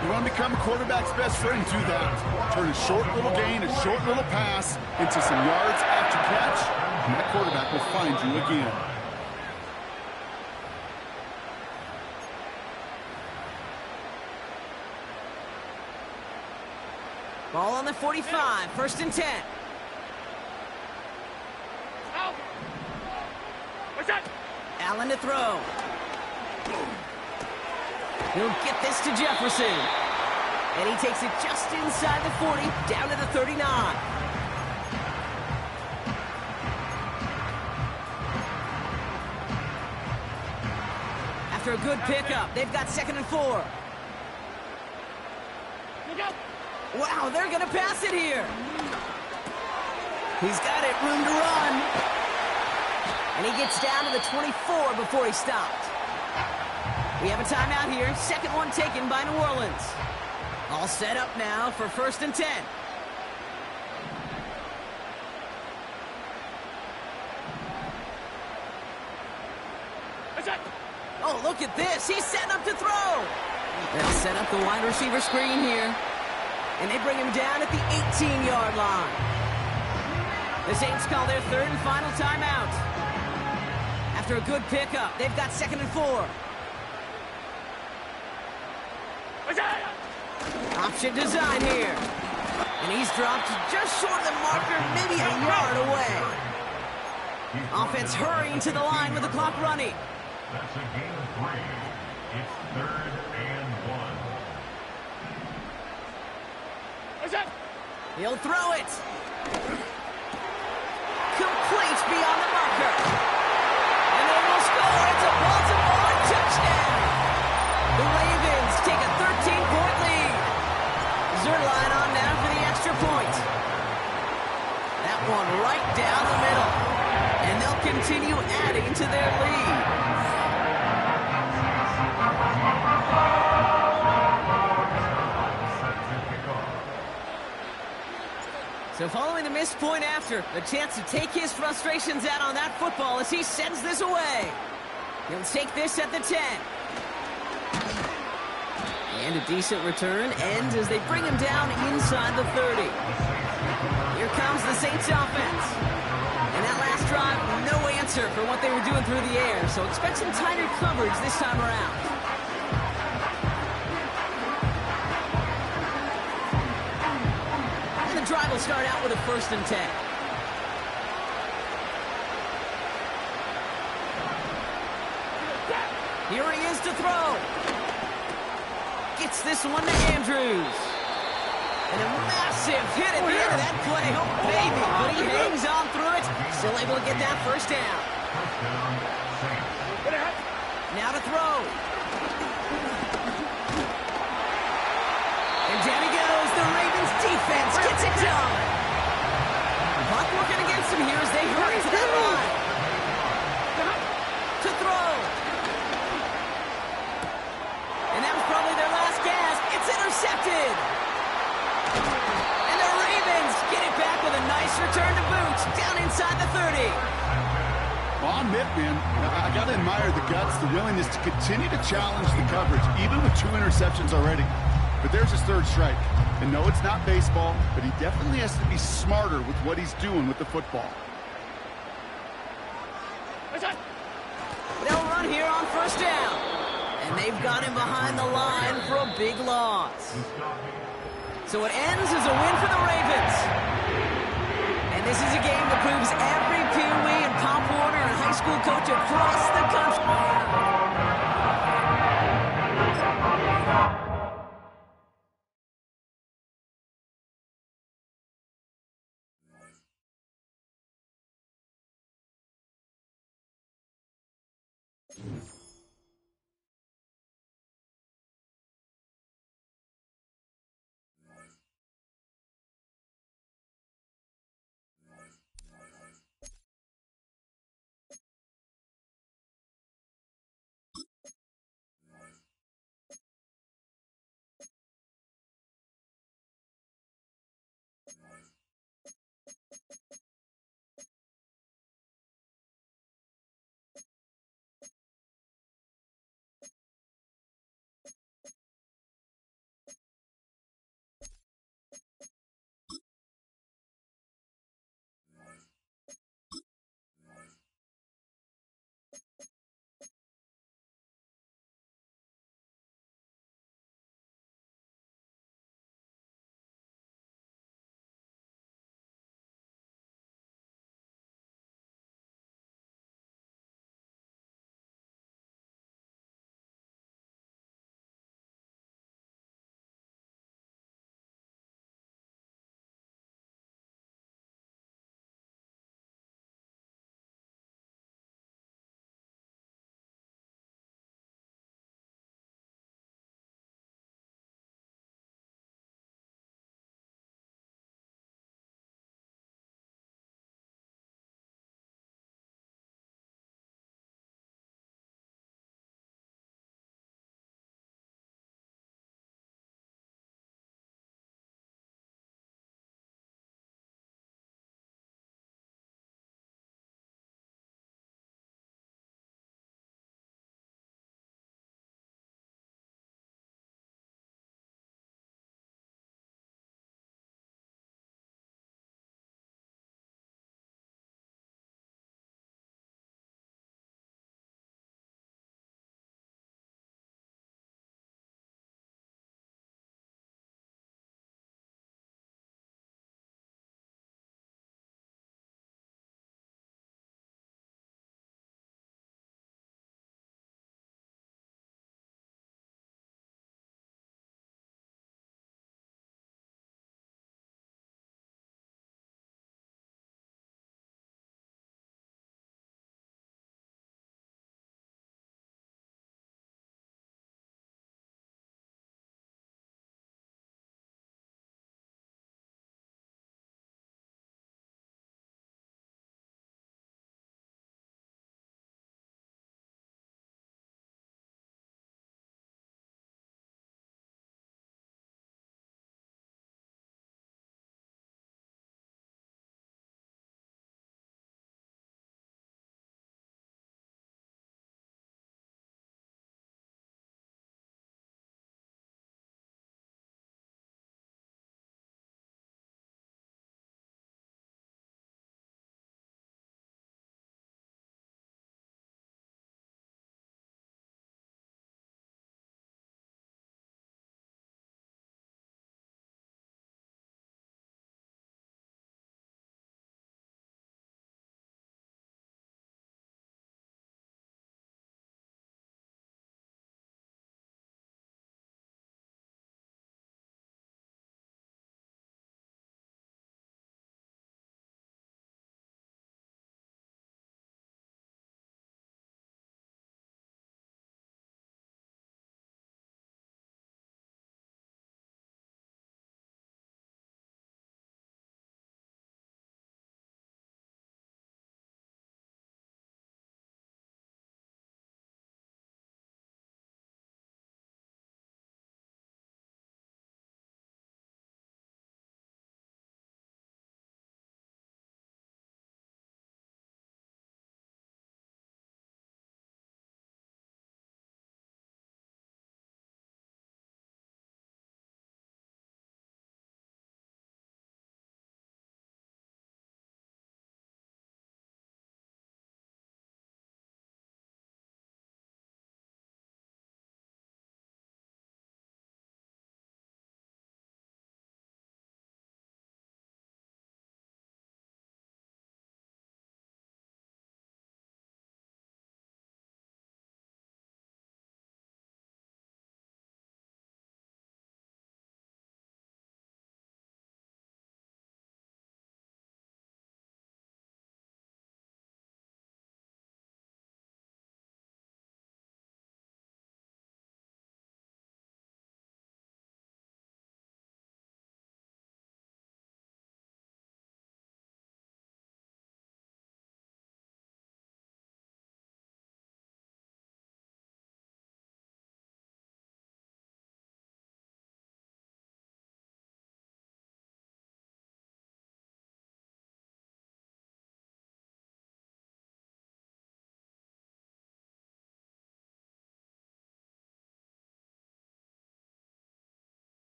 Speaker 5: You want to become a quarterback's best friend, do that. Turn a short little gain, a short little pass into some yards after catch, and that quarterback will find you again.
Speaker 4: Ball on the 45, first and 10.
Speaker 6: Out. What's that?
Speaker 4: Allen to throw. He'll get this to Jefferson. And he takes it just inside the 40, down to the 39. After a good pickup, they've got 2nd and 4.
Speaker 6: Look out.
Speaker 4: Wow, they're going to pass it here. He's got it, room to run. And he gets down to the 24 before he stopped. We have a timeout here. Second one taken by New Orleans. All set up now for 1st and 10.
Speaker 6: What's that?
Speaker 4: Oh, look at this. He's setting up to throw. They'll set up the wide receiver screen here. And they bring him down at the 18-yard line. The Saints call their 3rd and final timeout. After a good pickup, they've got 2nd and 4.
Speaker 6: What's that?
Speaker 4: Option design here. And he's dropped just short of the marker, maybe a yard away. Offense hurrying to the line with the clock running.
Speaker 3: That's a gain of 3. It's 3rd and 1.
Speaker 6: What's that?
Speaker 4: He'll throw it. Complete beyond the marker. And they will score. It's a Baltimore touchdown. The Ravens take a 13-point lead. Zerline on now for the extra point. That one right down the middle. And they'll continue adding to their lead. So following the missed point after, a chance to take his frustrations out on that football as he sends this away. He'll take this at the 10. And a decent return ends as they bring him down inside the 30. Here comes the Saints offense. And that last drive, no answer for what they were doing through the air, so expect some tighter coverage this time around. And the drive will start out with a 1st and 10. Here he is to throw. Gets this one to Andrews. And a massive hit at the end of that play. Oh, baby. But he hangs on through it. Still able to get that first down. Now to throw. And down he goes. The Ravens defense gets it done. Clock working against him here as they hurry to that line. To throw. And that was probably their last gasp. It's intercepted. And the Ravens get it back with a nice return to boot down inside the 30.
Speaker 5: Well, I'll admit, man, I got to admire the guts, the willingness to continue to challenge the coverage, even with 2 interceptions already. But there's his 3rd strike. And no, it's not baseball, but he definitely has to be smarter with what he's doing with the football.
Speaker 4: They'll run here on 1st down. And they've got him behind the line for a big loss. So it ends as a win for the Ravens. And this is a game that proves every Pee Wee and Pop Warner and high school coach across the country.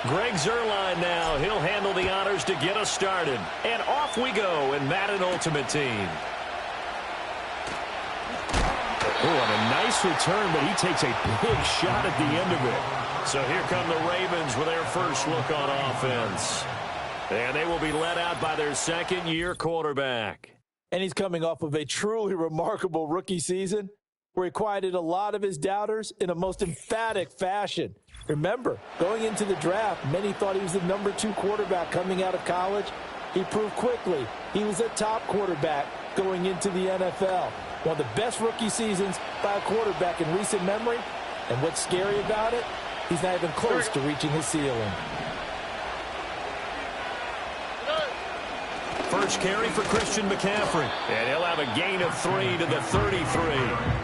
Speaker 7: Greg Zuerlein now. He'll handle the honors to get us started. And off we go in Madden Ultimate Team. Oh, and a nice return, but he takes a big shot at the end of it. So here come the Ravens with their first look on offense. And they will be led out by their second-year quarterback.
Speaker 8: And he's coming off of a truly remarkable rookie season where he quieted a lot of his doubters in a most emphatic fashion. Remember, going into the draft, many thought he was the #2 quarterback coming out of college. He proved quickly he was a top quarterback going into the NFL. One of the best rookie seasons by a quarterback in recent memory. And what's scary about it, he's not even close to reaching his ceiling.
Speaker 7: First carry for Christian McCaffrey. And he'll have a gain of 3 to the 33.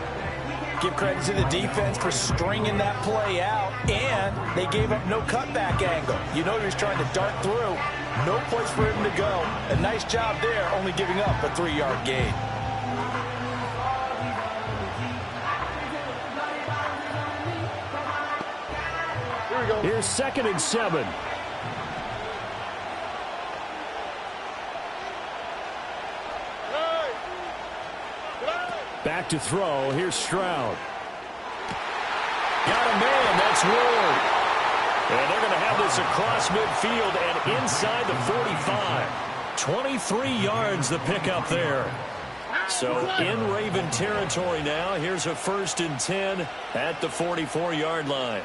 Speaker 8: Give credit to the defense for stringing that play out, and they gave up no cutback angle. You know he was trying to dart through. No place for him to go. A nice job there, only giving up a 3-yard gain.
Speaker 5: Here we go.
Speaker 7: Here's 2nd and 7. Back to throw. Here's Stroud. Got a man. That's Ward. And they're going to have this across midfield and inside the 45. 23 yards the pickup there. So in Raven territory now. Here's a 1st and 10 at the 44-yard line.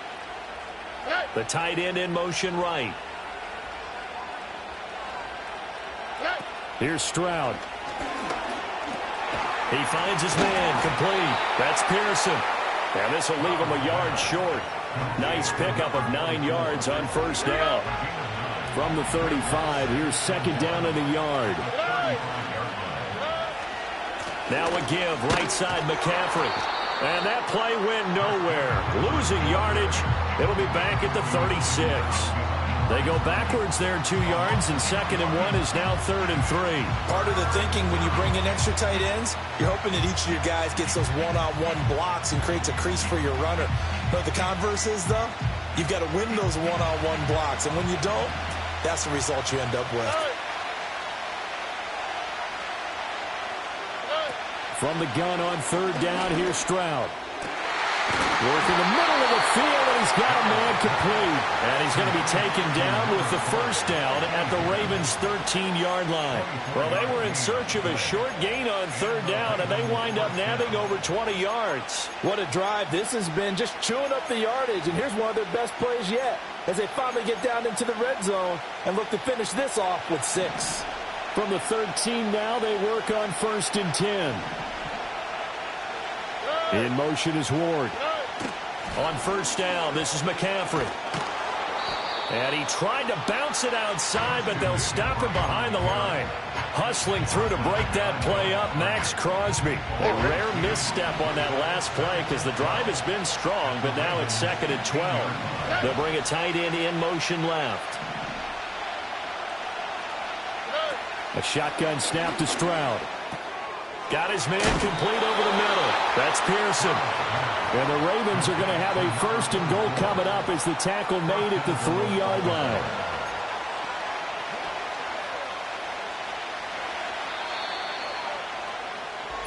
Speaker 7: The tight end in motion right. Here's Stroud. He finds his man, complete. That's Pearson. And this will leave him a yard short. Nice pickup of 9 yards on 1st down. From the 35, here's 2nd down and a yard. Now a give, right side McCaffrey. And that play went nowhere. Losing yardage. It'll be back at the 36. They go backwards there 2 yards, and 2nd and 1 is now 3rd and 3.
Speaker 8: Part of the thinking when you bring in extra tight ends, you're hoping that each of your guys gets those one-on-one blocks and creates a crease for your runner. But the converse is, though, you've got to win those one-on-one blocks. And when you don't, that's the result you end up with.
Speaker 7: From the gun on 3rd down, here's Stroud. Work in the middle of the field, and he's got a man complete. And he's going to be taken down with the 1st down at the Ravens' 13-yard line. Well, they were in search of a short gain on 3rd down, and they wind up nabbing over 20 yards.
Speaker 8: What a drive this has been, just chewing up the yardage. And here's one of their best plays yet as they finally get down into the red zone and look to finish this off with 6.
Speaker 7: From the 13 now, they work on 1st and 10. In motion is Ward. On 1st down, this is McCaffrey. And he tried to bounce it outside, but they'll stop him behind the line. Hustling through to break that play up, Max Crosby. A rare misstep on that last play because the drive has been strong, but now it's 2nd and 12. They'll bring a tight end in motion left. A shotgun snap to Stroud. Got his man complete over the middle. That's Pearson. And the Ravens are going to have a 1st and goal coming up as the tackle made at the 3-yard line.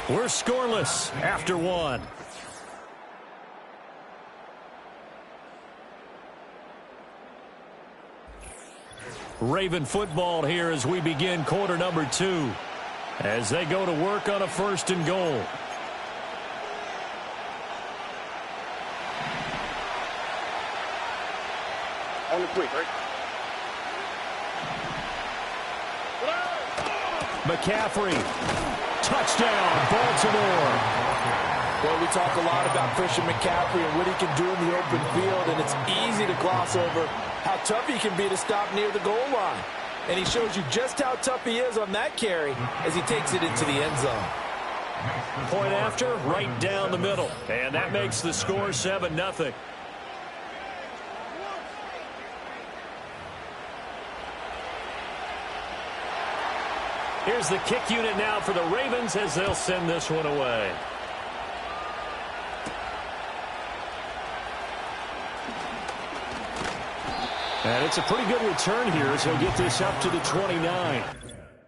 Speaker 7: We're scoreless after 1. Raven football here as we begin quarter number 2. As they go to work on a 1st and goal.
Speaker 5: On the quick, right?
Speaker 7: McCaffrey. Touchdown, Baltimore.
Speaker 8: Well, we talk a lot about Christian McCaffrey and what he can do in the open field, and it's easy to gloss over how tough he can be to stop near the goal line. And he shows you just how tough he is on that carry as he takes it into the end zone.
Speaker 7: Point after, right down the middle. And that makes the score 7-0. Here's the kick unit now for the Ravens as they'll send this one away. And it's a pretty good return here as he'll get this up to the 29.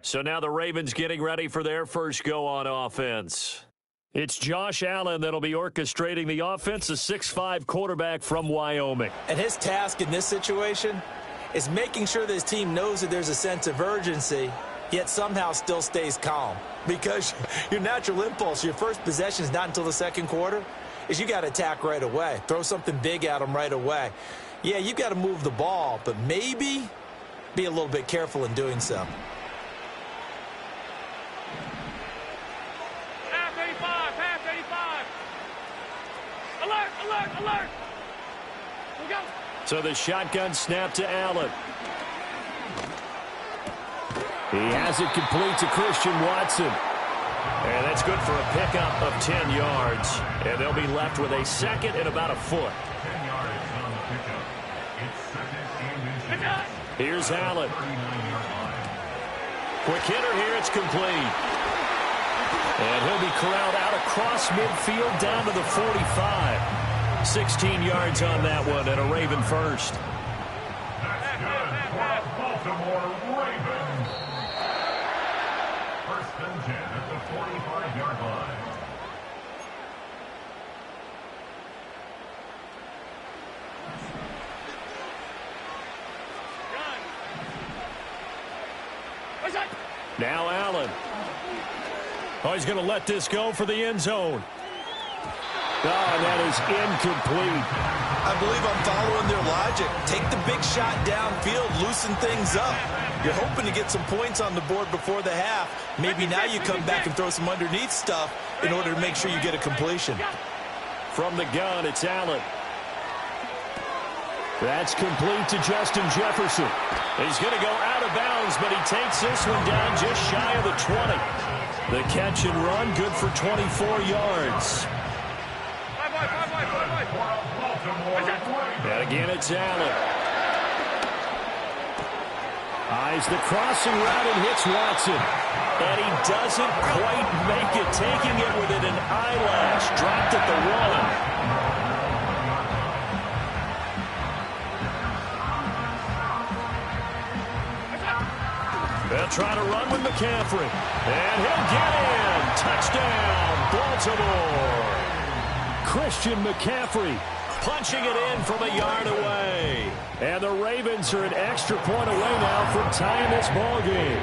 Speaker 7: So now the Ravens getting ready for their first go on offense. It's Josh Allen that'll be orchestrating the offense, a 6'5" quarterback from Wyoming.
Speaker 8: And his task in this situation is making sure that his team knows that there's a sense of urgency, yet somehow still stays calm. Because your natural impulse, your first possession is not until the second quarter, is you got to attack right away. Throw something big at them right away. Yeah, you got to move the ball, but maybe be a little bit careful in doing so.
Speaker 6: Half 85, half 85. Alert, alert, alert. We go.
Speaker 7: So the shotgun snap to Allen. He has it complete to Christian Watson. And that's good for a pickup of 10 yards. And they'll be left with a second and about a foot.
Speaker 3: 10 yards on the pickup. It's second and inches.
Speaker 7: Here's Allen.
Speaker 3: 39-yard line.
Speaker 7: Quick hitter here. It's complete. And he'll be corralled out across midfield down to the 45. 16 yards on that one and a Raven first.
Speaker 3: That's good for Baltimore Ravens. First and 10 at the 45-yard line.
Speaker 6: Run. What's that?
Speaker 7: Now Allen. Oh, he's going to let this go for the end zone. Oh, and that is incomplete.
Speaker 8: I believe I'm following their logic. Take the big shot downfield, loosen things up. You're hoping to get some points on the board before the half. Maybe now you come back and throw some underneath stuff in order to make sure you get a completion.
Speaker 7: From the gun, it's Allen. That's complete to Justin Jefferson. He's going to go out of bounds, but he takes this one down just shy of the 20. The catch and run, good for 24 yards. And again, it's Allen. Eyes the crossing route and hits Watson. And he doesn't quite make it, taking it within an eyelash. Dropped at the 1. They'll try to run with McCaffrey. And he'll get in. Touchdown, Baltimore. Christian McCaffrey punching it in from a yard away. And the Ravens are an extra point away now from tying this ball game.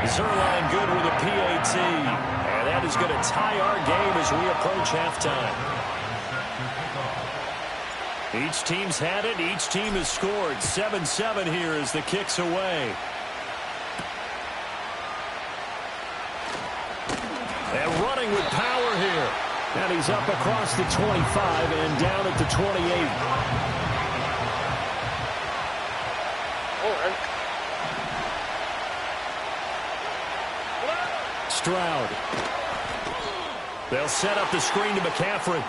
Speaker 7: Zerline good with a PAT. And that is going to tie our game as we approach halftime. Each team's had it. Each team has scored. 7-7 here as the kick's away. And running with power here. And he's up across the 25 and down at the 28. Stroud. They'll set up the screen to McCaffrey.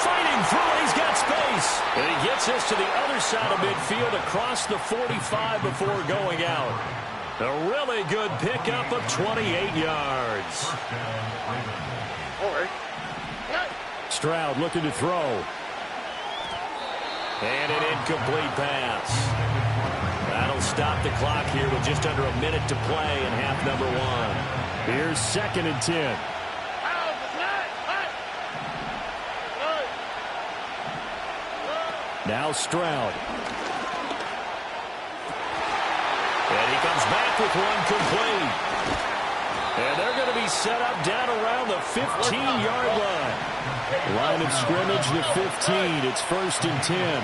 Speaker 7: Fighting through it. He's got space. And he gets this to the other side of midfield across the 45 before going out. A really good pickup of 28 yards. Stroud looking to throw. And an incomplete pass. That'll stop the clock here with just under a minute to play in half number 1. Here's 2nd and 10. Now Stroud. And he comes back with one complete. And they're going to be set up down around the 15-yard line. Line of scrimmage to 15. It's 1st and 10.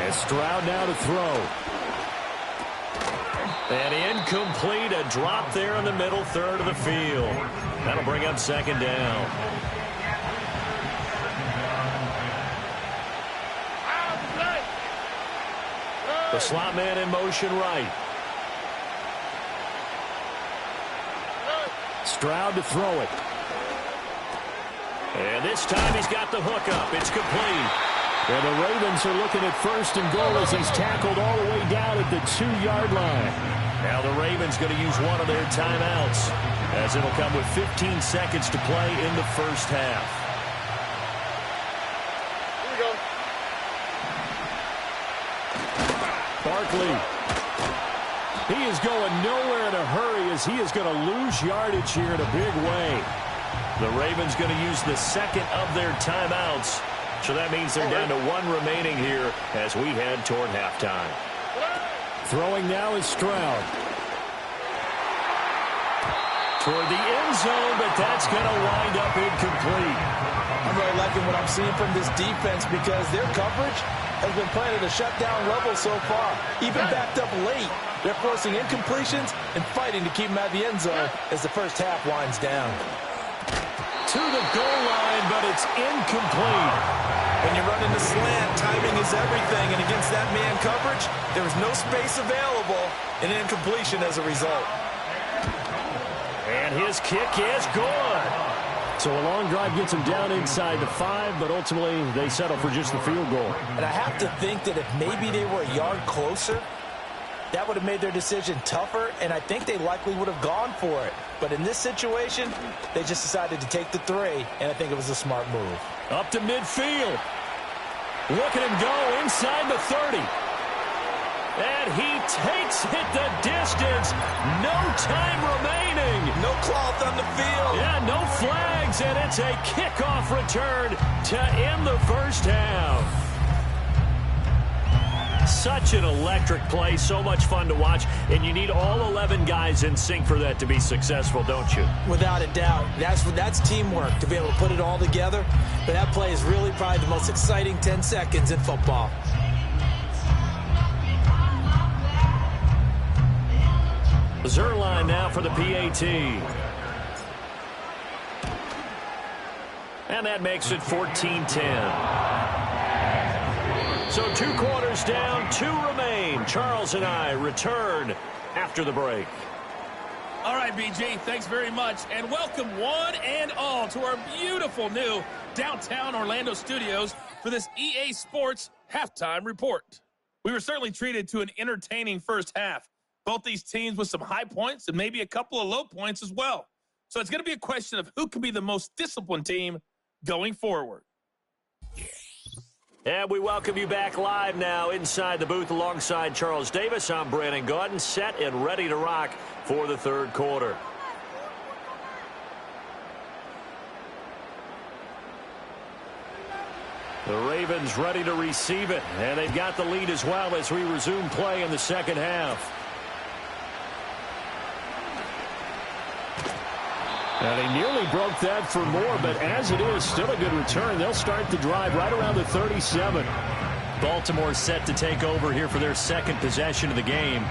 Speaker 7: And Stroud now to throw. And incomplete. A drop there in the middle third of the field. That'll bring up 2nd down. The slot man in motion right. Stroud to throw it. And this time he's got the hook up. It's complete. And the Ravens are looking at 1st and goal as he's tackled all the way down at the 2-yard line. Now the Ravens going to use one of their timeouts as it'll come with 15 seconds to play in the first half.
Speaker 6: Here we go.
Speaker 7: Barkley. He is going nowhere in a hurry as he is going to lose yardage here in a big way. The Ravens going to use the second of their timeouts. So that means they're down to one remaining here as we head toward halftime. Throwing now is Stroud. Toward the end zone, but that's going to wind up incomplete.
Speaker 8: I'm really liking what I'm seeing from this defense because their coverage has been playing at a shutdown level so far. Even backed up late, they're forcing incompletions and fighting to keep them at the end zone as the first half winds down.
Speaker 7: To the goal line, but it's incomplete.
Speaker 8: When you're running the slant, timing is everything, and against that man coverage, there is no space available, and an incompletion as a result.
Speaker 7: And his kick is good. So a long drive gets him down inside the 5, but ultimately they settle for just the field goal.
Speaker 8: And I have to think that if maybe they were a yard closer, that would have made their decision tougher, and I think they likely would have gone for it. But in this situation, they just decided to take the 3, and I think it was a smart move.
Speaker 7: Up to midfield. Look at him go inside the 30. And he takes it the distance. No time remaining.
Speaker 8: No cloth on the field.
Speaker 7: Yeah, no flags, and it's a kickoff return to end the first half. Such an electric play, so much fun to watch, and you need all 11 guys in sync for that to be successful, don't you?
Speaker 8: Without a doubt. That's teamwork to be able to put it all together, but that play is really probably the most exciting 10 seconds in football.
Speaker 7: Zerline now for the PAT. And that makes it 14-10. So 2 quarters down, 2 remain. Charles and I return after the break.
Speaker 9: All right, BG, thanks very much. And welcome one and all to our beautiful new downtown Orlando studios for this EA Sports Halftime Report. We were certainly treated to an entertaining first half. Both these teams with some high points and maybe a couple of low points as well. So it's going to be a question of who can be the most disciplined team going forward.
Speaker 7: And we welcome you back live now inside the booth alongside Charles Davis. I'm Brandon Gaudin, set and ready to rock for the third quarter. The Ravens ready to receive it, and they've got the lead as well as we resume play in the second half. Now, they nearly broke that for more, but as it is, still a good return. They'll start the drive right around the 37. Baltimore set to take over here for their second possession of the game.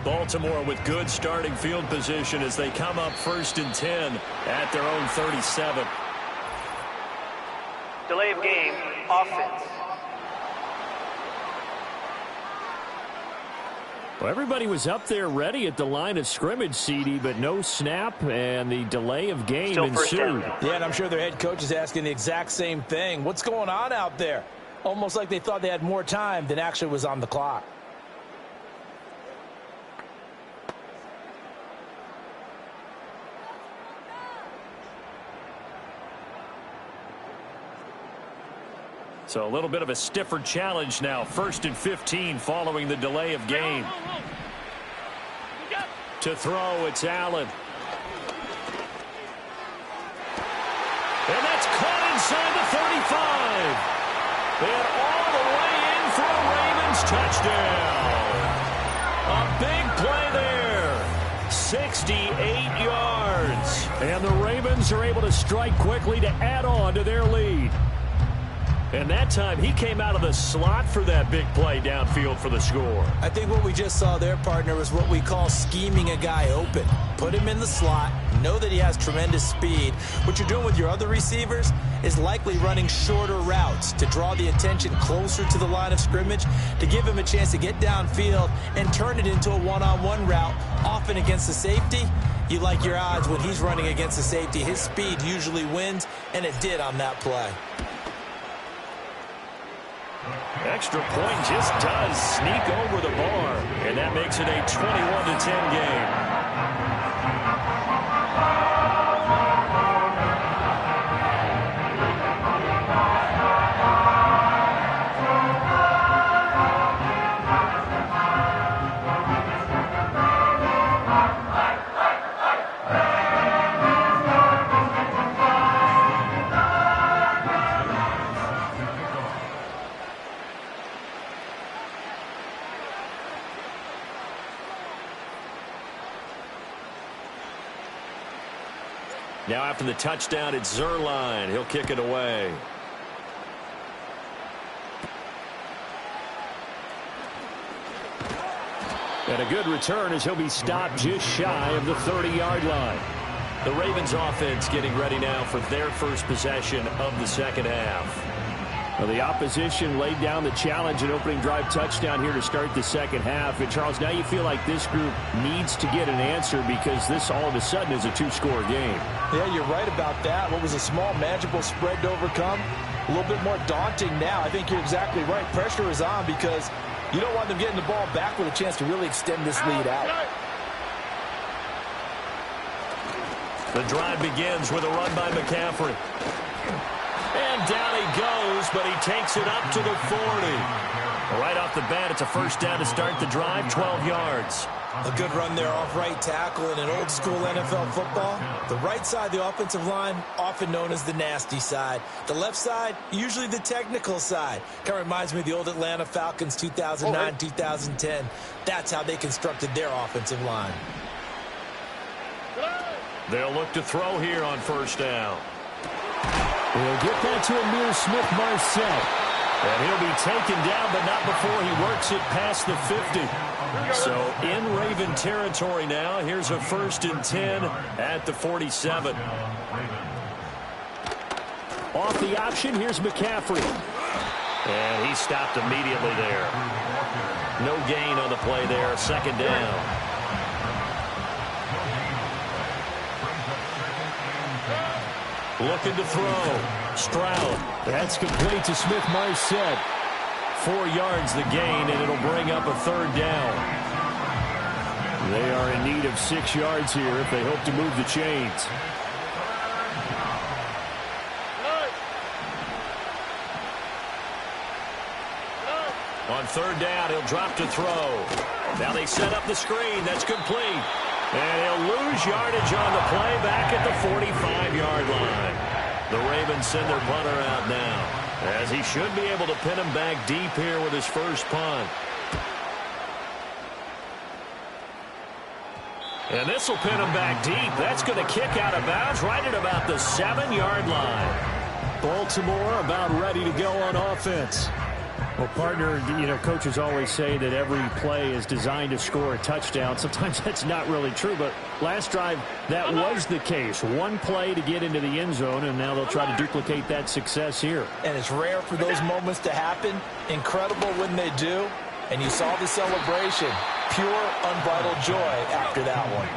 Speaker 7: Baltimore with good starting field position as they come up 1st and 10 at their own 37.
Speaker 10: Delay of game, offense.
Speaker 7: Well, everybody was up there ready at the line of scrimmage, CD, but no snap, and the delay of game ensued.
Speaker 8: Yeah, and I'm sure their head coach is asking the exact same thing. What's going on out there? Almost like they thought they had more time than actually was on the clock.
Speaker 7: So a little bit of a stiffer challenge now. 1st and 15 following the delay of game. To throw, it's Allen. And that's caught inside the 35. And all the way in for a Ravens touchdown. A big play there. 68 yards. And the Ravens are able to strike quickly to add on to their lead. And that time, he came out of the slot for that big play downfield for the score.
Speaker 8: I think what we just saw there, partner, was what we call scheming a guy open. Put him in the slot, know that he has tremendous speed. What you're doing with your other receivers is likely running shorter routes to draw the attention closer to the line of scrimmage, to give him a chance to get downfield and turn it into a one-on-one route, often against the safety. You like your odds when he's running against the safety. His speed usually wins, and it did on that play.
Speaker 7: Extra point just does sneak over the bar, and that makes it a 21-10 game. Now after the touchdown, it's Zerline. He'll kick it away. And a good return as he'll be stopped just shy of the 30-yard line. The Ravens offense getting ready now for their first possession of the second half. Well, the opposition laid down the challenge and opening drive touchdown here to start the second half. And, Charles, now you feel like this group needs to get an answer because this all of a sudden is a two-score game.
Speaker 8: Yeah, you're right about that. What was a small, manageable spread to overcome, a little bit more daunting now. I think you're exactly right. Pressure is on because you don't want them getting the ball back with a chance to really extend this lead out.
Speaker 7: The drive begins with a run by McCaffrey. And down he goes, but he takes it up to the 40. Right off the bat, it's a first down to start the drive, 12 yards.
Speaker 8: A good run there off right tackle in an old-school NFL football. The right side, the offensive line, often known as the nasty side. The left side, usually the technical side. Kind of reminds me of the old Atlanta Falcons 2009, 2010. That's how they constructed their offensive line.
Speaker 7: They'll look to throw here on first down.
Speaker 11: He'll get that to Amir Smith-Marset.
Speaker 7: And he'll be taken down, but not before he works it past the 50. So in Raven territory now. Here's a 1st and 10 at the 47.
Speaker 11: Off the option, here's McCaffrey.
Speaker 7: And he stopped immediately there. No gain on the play there. Second down. Looking to throw. Stroud.
Speaker 11: That's complete to Smith-Marset.
Speaker 7: 4 yards the gain, and it'll bring up a third down.
Speaker 11: They are in need of 6 yards here if they hope to move the chains.
Speaker 7: On third down, he'll drop to throw. Now they set up the screen. That's complete. And he'll lose yardage on the play back at the 45-yard line. The Ravens send their punter out now, as he should be able to pin him back deep here with his first punt. And this will pin him back deep. That's going to kick out of bounds right at about the 7-yard line.
Speaker 11: Baltimore about ready to go on offense.
Speaker 12: Well, partner, you know, coaches always say that every play is designed to score a touchdown. Sometimes that's not really true, but last drive, that was the case. One play to get into the end zone, and now they'll try to duplicate that success here.
Speaker 8: And it's rare for those moments to happen. Incredible when they do. And you saw the celebration. Pure, unbridled joy after that one.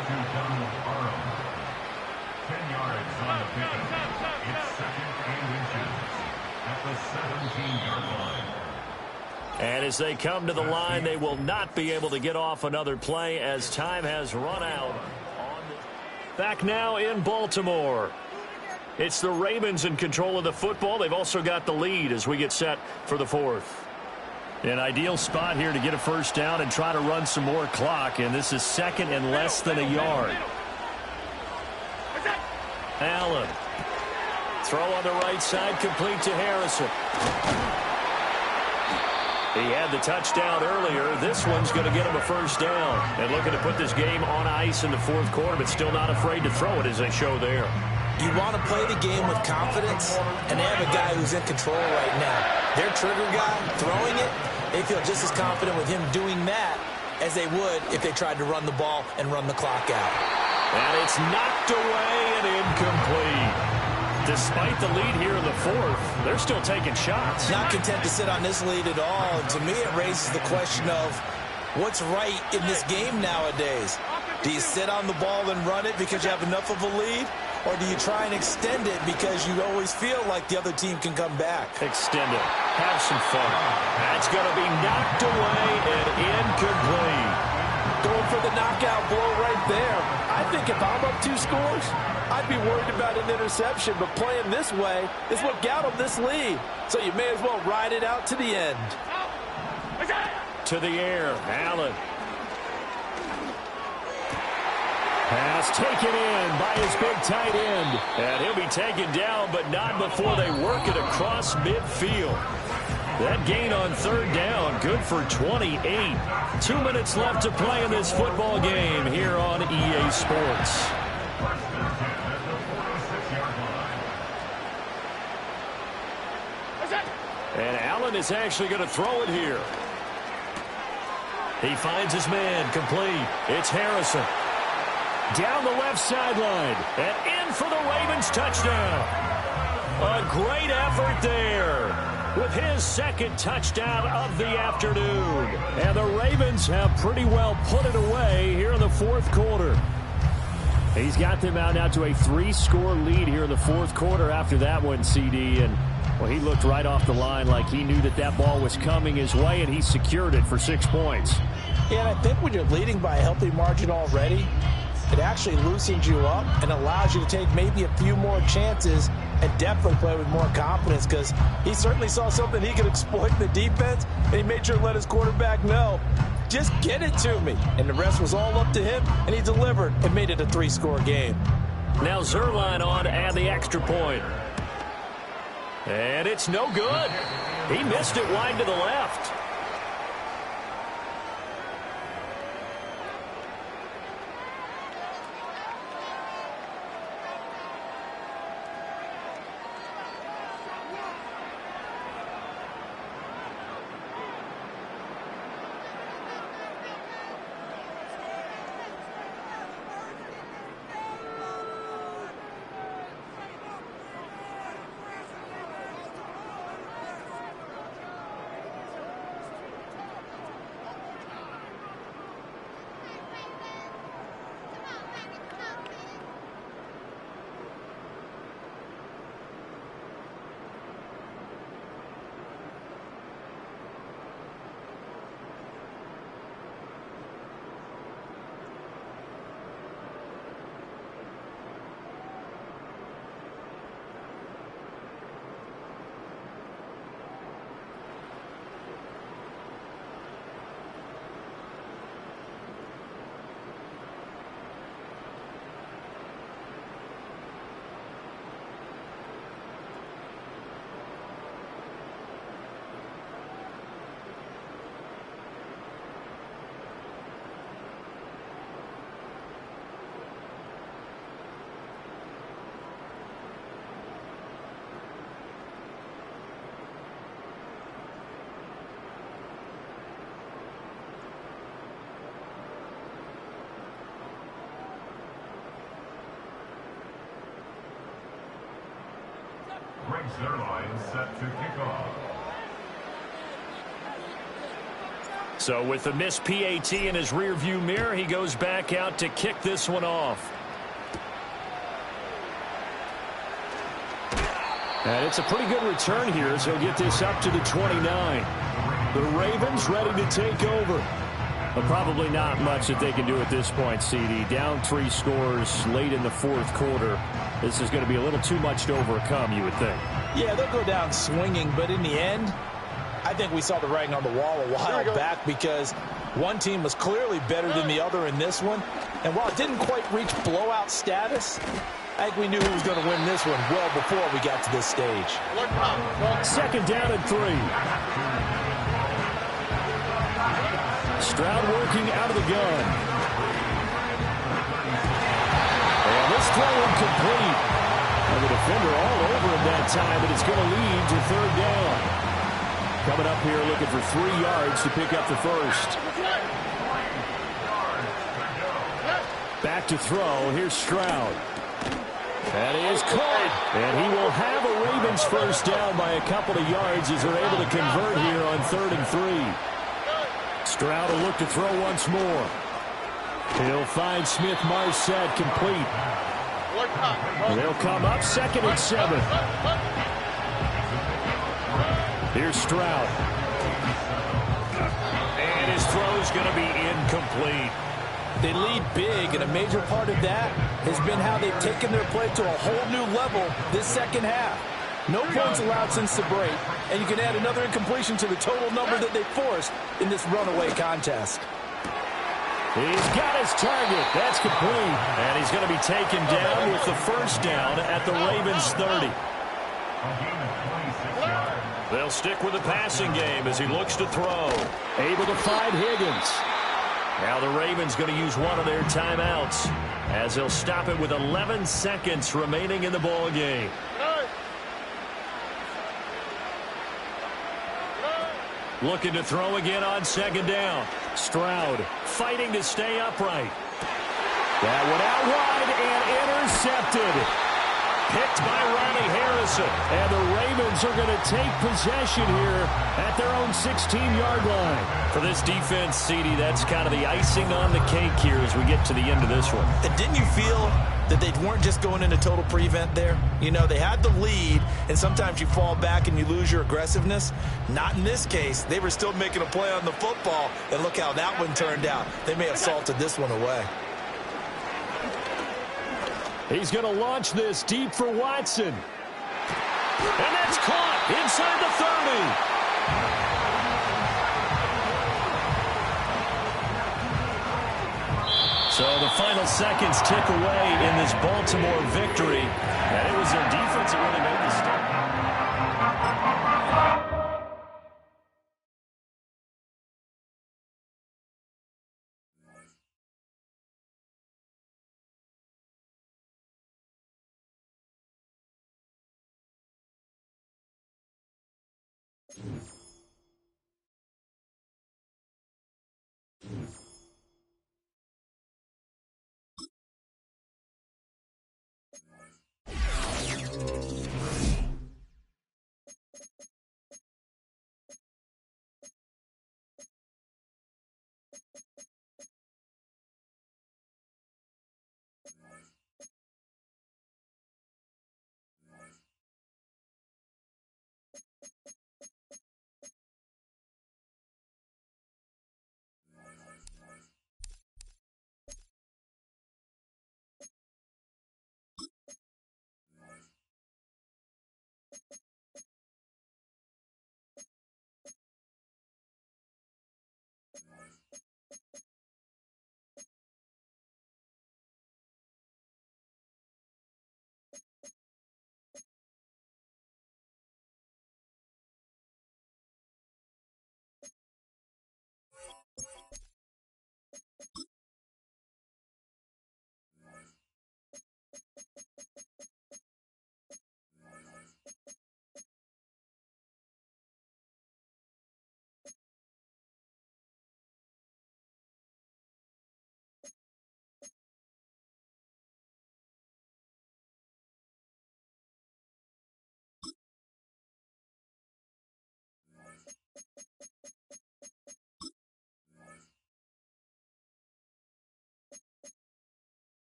Speaker 3: 10 yards on the pickup. It's 2nd and inches at the 17-yard line.
Speaker 7: And as they come to the line, they will not be able to get off another play as time has run out. Back now in Baltimore. It's the Ravens in control of the football. They've also got the lead as we get set for the fourth. An ideal spot here to get a first down and try to run some more clock. And this is 2nd and less than a yard. Allen. Throw on the right side, complete to Harrison. He had the touchdown earlier. This one's going to get him a first down. And looking to put this game on ice in the fourth quarter, but still not afraid to throw it as they show there.
Speaker 8: You want to play the game with confidence, and they have a guy who's in control right now. Their trigger guy, throwing it, they feel just as confident with him doing that as they would if they tried to run the ball and run the clock out.
Speaker 7: And it's knocked away and incomplete. Despite the lead here in the fourth, they're still taking shots.
Speaker 8: Not content to sit on this lead at all. And to me, it raises the question of what's right in this game nowadays. Do you sit on the ball and run it because you have enough of a lead? Or do you try and extend it because you always feel like the other team can come back?
Speaker 7: Extend it. Have some fun. That's going to be knocked away and incomplete.
Speaker 8: Going for the knockout blow right there. I think if I'm up 2 scores, I'd be worried about an interception. But playing this way is what got them this lead. So you may as well ride it out to the end.
Speaker 7: To the air. Allen. Pass taken in by his big tight end. And he'll be taken down, but not before they work it across midfield. That gain on 3rd down, good for 28. 2 minutes left to play in this football game here on EA Sports. And Allen is actually going to throw it here. He finds his man, complete. It's Harrison. Down the left sideline, and in for the Ravens touchdown. A great effort there with his 2nd touchdown of the afternoon. And the Ravens have pretty well put it away here in the 4th quarter. He's got them out now to a 3-score lead here in the 4th quarter after that one, CD. And, well, he looked right off the line like he knew that that ball was coming his way, and he secured it for 6 points.
Speaker 8: Yeah, and I think when you're leading by a healthy margin already, it actually loosens you up and allows you to take maybe a few more chances and definitely play with more confidence, because he certainly saw something he could exploit in the defense, and he made sure to let his quarterback know, just get it to me. And the rest was all up to him, and he delivered and made it a 3-score game.
Speaker 7: Now Zerline on to add the extra point. And it's no good. He missed it wide to the left.
Speaker 3: Zerline set to kick off.
Speaker 7: So with the missed PAT in his rearview mirror, he goes back out to kick this one off. And it's a pretty good return here as he'll get this up to the 29. The Ravens ready to take over. But probably not much that they can do at this point, CD. Down 3 scores late in the 4th quarter. This is going to be a little too much to overcome, you would think.
Speaker 8: Yeah, they'll go down swinging, but in the end, I think we saw the writing on the wall a while back, because one team was clearly better than the other in this one. And while it didn't quite reach blowout status, I think we knew who was going to win this one well before we got to this stage.
Speaker 7: 2nd down and 3. Stroud working out of the gun. And this throw incomplete.
Speaker 11: And the defender all over him that time, but it's going to lead to third down. Coming up here looking for 3 yards to pick up the first. Back to throw. Here's Stroud. That is caught. And he will have a Ravens first down by a couple of yards as they're able to convert here on 3rd and 3. Stroud will look to throw once more. He'll find Smith-Marset complete. They'll come up 2nd and 7. Here's Stroud.
Speaker 7: And his throw's going to be incomplete.
Speaker 8: They lead big, and a major part of that has been how they've taken their play to a whole new level this second half. No points allowed since the break, and you can add another incompletion to the total number that they forced in this runaway contest.
Speaker 11: He's got his target. That's complete.
Speaker 7: And he's going to be taken down with the first down at the Ravens 30. They'll stick with the passing game as he looks to throw.
Speaker 11: Able to find Higgins.
Speaker 7: Now the Ravens going to use one of their timeouts as they'll stop it with 11 seconds remaining in the ball game. Looking to throw again on 2nd down.
Speaker 11: Stroud
Speaker 7: fighting to stay upright.
Speaker 11: That one out wide and intercepted.
Speaker 7: Picked by Ronnie Harrison.
Speaker 11: And the Ravens are going to take possession here at their own 16-yard line.
Speaker 7: For this defense, CD, that's kind of the icing on the cake here as we get to the end of this one.
Speaker 8: And didn't you feel that they weren't just going into total prevent there? You know, they had the lead, and sometimes you fall back and you lose your aggressiveness. Not in this case. They were still making a play on the football, and look how that one turned out. They may have salted this one away.
Speaker 11: He's going to launch this deep for Watson.
Speaker 7: And that's caught inside the 30. So the final seconds tick away in this Baltimore victory. And it was their defense that really made the stop.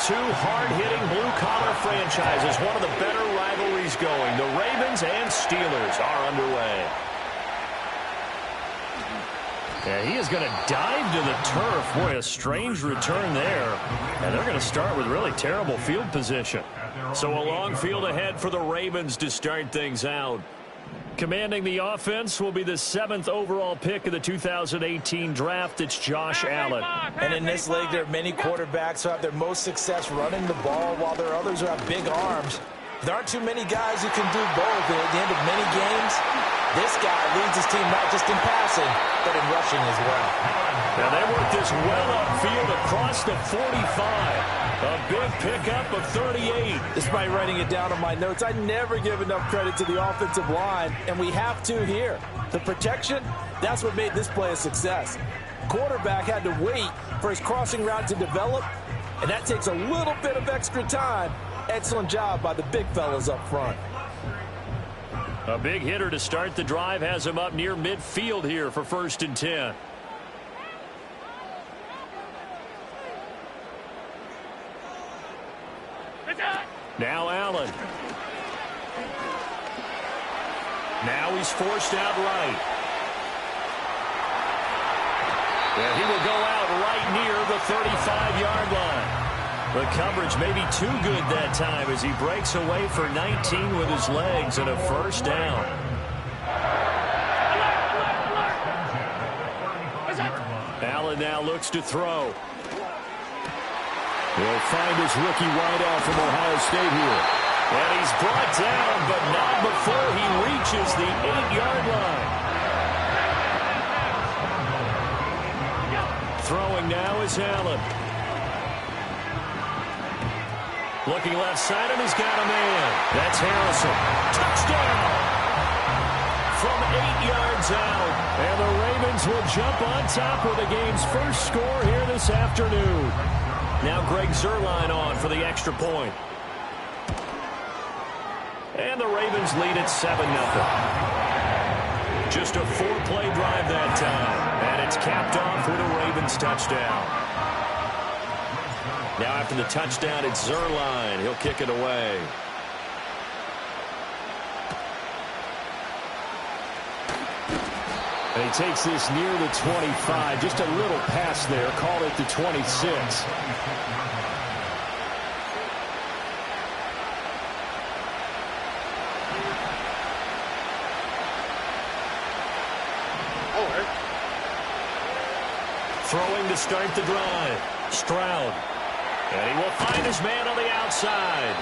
Speaker 7: Two hard-hitting blue-collar franchises, one of the better rivalries going. The Ravens and Steelers are underway.
Speaker 11: Yeah, he is going to dive to the turf. Boy, a strange return there. And they're going to start with really terrible field position.
Speaker 7: So a long field ahead for the Ravens to start things out.
Speaker 11: Commanding the offense will be the 7th overall pick of the 2018 draft. It's Josh Allen.
Speaker 8: And in this league, there are many quarterbacks who have their most success running the ball, while there are others who have big arms. There aren't too many guys who can do both. And at the end of many games, this guy leads his team not just in passing, but in rushing as well.
Speaker 11: Now they work this well upfield across the 45. A big pickup of 38.
Speaker 8: Despite writing it down on my notes, I never give enough credit to the offensive line, and we have to here. The protection, that's what made this play a success. Quarterback had to wait for his crossing route to develop, and that takes a little bit of extra time. Excellent job by the big fellas up front.
Speaker 11: A big hitter to start the drive has him up near midfield here for 1st and 10. Now Allen. Now he's forced out right. And he will go out right near the 35-yard line. The coverage may be too good that time as he breaks away for 19 with his legs and a 1st down. Allen now looks to throw. He'll find his rookie wideout from Ohio State here. And he's brought down, but not before he reaches the 8-yard line. Throwing now is Allen. Looking left side, and he's got a man. That's Harrison. Touchdown! From 8 yards out. And the Ravens will jump on top with the game's first score here this afternoon. Now Greg Zuerlein on for the extra point. And the Ravens lead at 7-0. Just a 4-play drive that time. And it's capped off with a Ravens touchdown. Now after the touchdown, it's Zuerlein. He'll kick it away. And he takes this near the 25. Just a little pass there. Call it the 26. Throwing to start the drive. Stroud. And he will find his man on the outside.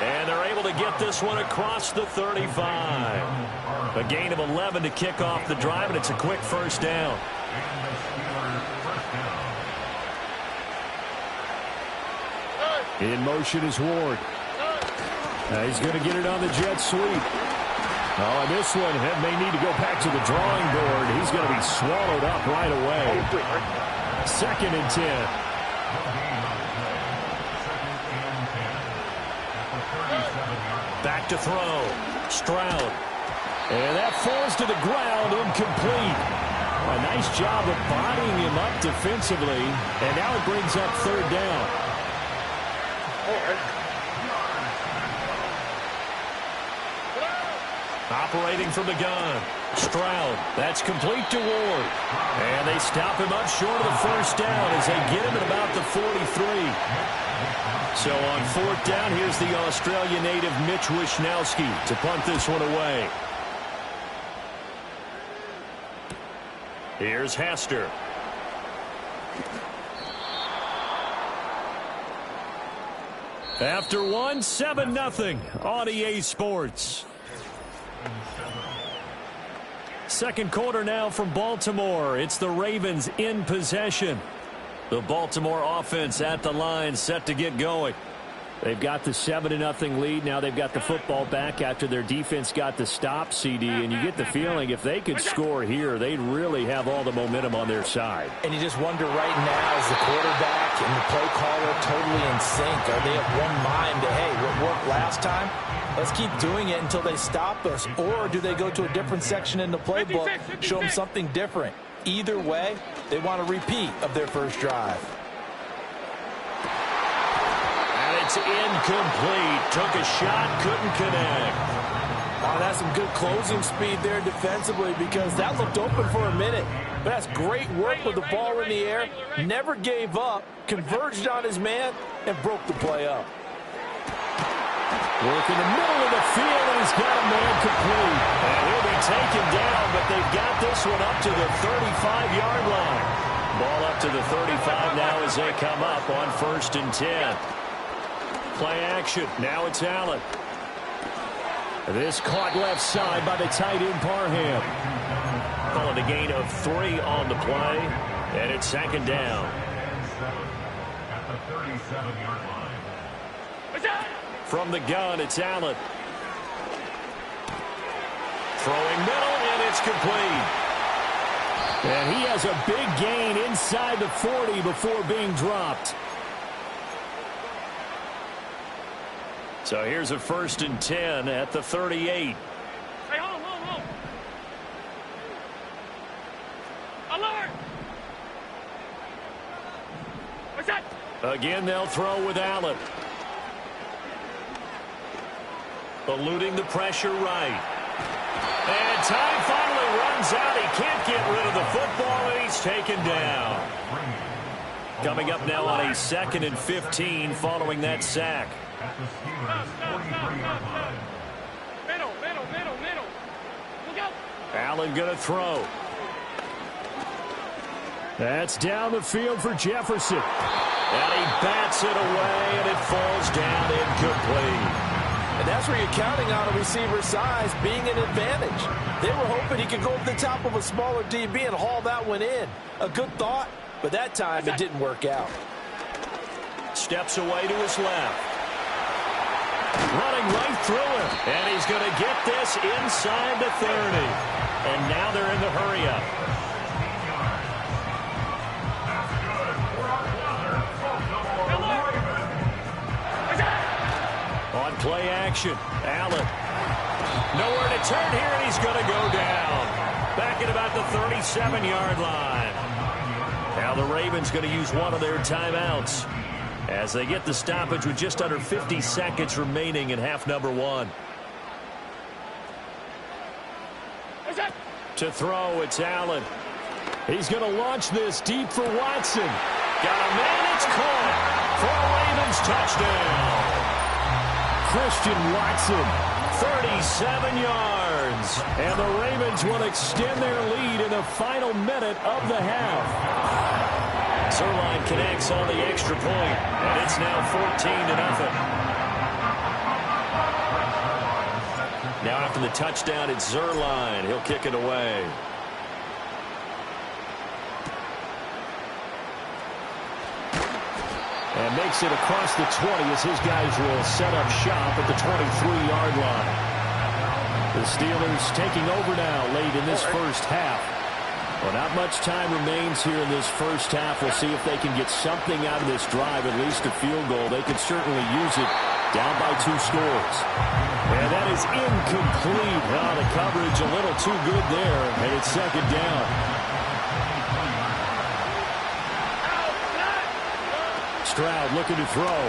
Speaker 11: And they're able to get this one across the 35. A gain of 11 to kick off the drive, and it's a quick 1st down. In motion is Ward. He's going to get it on the jet sweep. Oh, and this one may need to go back to the drawing board. He's going to be swallowed up right away. 2nd and 10. Back to throw. Stroud. And that falls to the ground, incomplete. A nice job of bodying him up defensively. And now it brings up 3rd down. Operating from the gun. Stroud. That's complete to Ward. And they stop him up short of the 1st down as they get him at about the 43. So on 4th down, here's the Australia native Mitch Wishnowsky to punt this one away. Here's Hester. After one, 7-0 on EA Sports. 2nd quarter now from Baltimore. It's the Ravens in possession. The Baltimore offense at the line, set to get going. They've got the 7-0 lead. Now they've got the football back after their defense got the stop, CD. And you get the feeling if they could score here, they'd really have all the momentum on their side.
Speaker 8: And you just wonder right now, is the quarterback and the play caller totally in sync? Are they of one mind to, hey, what worked last time? Let's keep doing it until they stop us. Or do they go to a different section in the playbook, show them something different? Either way, they want a repeat of their first drive.
Speaker 11: And it's incomplete. Took a shot, couldn't connect.
Speaker 8: Oh, that's some good closing speed there defensively because that looked open for a minute. But that's great work with the ball in the air. Never gave up, converged on his man, and broke the play up.
Speaker 11: Work in the middle of the field, and he's got a man complete. And he'll be taken down, but they've got this one up to the 35-yard line. Ball up to the 35 now as they come up on 1st and 10. Play action. Now it's Allen. This caught left side by the tight end Parham. Calling a gain of 3 on the play, and it's 2nd down.
Speaker 3: At the 37-yard line.
Speaker 11: From the gun, it's Allen. Throwing middle, and it's complete. And he has a big gain inside the 40 before being dropped. So here's a 1st and 10 at the 38.
Speaker 6: Hey, hold on. Alert! What's that?
Speaker 11: Again, they'll throw with Allen. Eluding the pressure right. And time finally runs out. He can't get rid of the football, and he's taken down. Coming up now on a 2nd and 15 following that sack.
Speaker 3: At the Steelers' 43-yard line.
Speaker 6: Middle. Look out.
Speaker 11: Allen going to throw.
Speaker 12: That's down the field for Jefferson.
Speaker 11: And he bats it away, and it falls down incomplete.
Speaker 8: And that's where you're counting on a receiver's size being an advantage. They were hoping he could go over the top of a smaller DB and haul that one in. A good thought, but that time it didn't work out.
Speaker 11: Steps away to his left. Running right through him. And he's going to get this inside the 30. And now they're in the hurry-up. On play action, Allen. Nowhere to turn here, and he's going to go down. Back at about the 37-yard line. Now the Ravens going to use one of their timeouts as they get the stoppage with just under 50 seconds remaining in half number 1. To throw, it's Allen.
Speaker 12: He's going to launch this deep for Watson.
Speaker 11: Got a man, it's caught for a Ravens touchdown.
Speaker 12: Christian Watson,
Speaker 11: 37 yards.
Speaker 12: And the Ravens will extend their lead in the final minute of the half.
Speaker 11: Zerline connects on the extra point, and it's now 14-0. Now after the touchdown, it's Zerline. He'll kick it away.
Speaker 12: And makes it across the 20 as his guys will set up shop at the 23-yard line. The Steelers taking over now late in this first half. Well, not much time remains here in this first half. We'll see if they can get something out of this drive, at least a field goal. They could certainly use it down by 2 scores. And that is incomplete. Oh, the coverage a little too good there, and it's 2nd down. Stroud looking to throw.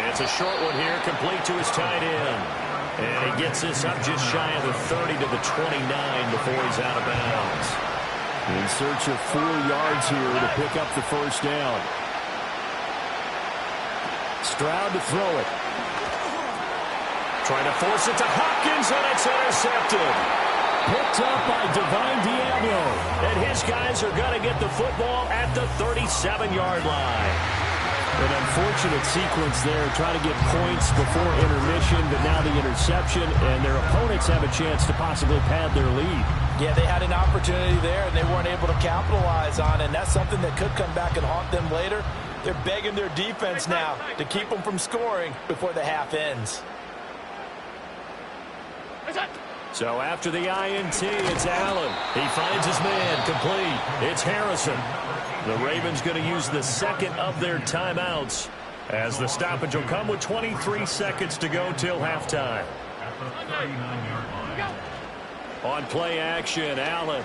Speaker 11: It's a short one here, complete to his tight end. And he gets this up just shy of the 30 to the 29 before he's out of bounds.
Speaker 12: In search of 4 yards here to pick up the first down. Stroud to throw it.
Speaker 11: Trying to force it to Hopkins, and it's intercepted.
Speaker 12: Picked up by Divine Diablo.
Speaker 11: And his guys are going to get the football at the 37-yard line.
Speaker 12: An unfortunate sequence there, trying to get points before intermission, but now the interception, and their opponents have a chance to possibly pad their lead.
Speaker 8: Yeah, they had an opportunity there, and they weren't able to capitalize on it, and that's something that could come back and haunt them later. They're begging their defense now to keep them from scoring before the half ends.
Speaker 11: So after the INT, it's Allen. He finds his man, complete. It's Harrison. The Ravens going to use the second of their timeouts as the stoppage will come with 23 seconds to go till halftime. On play action, Allen.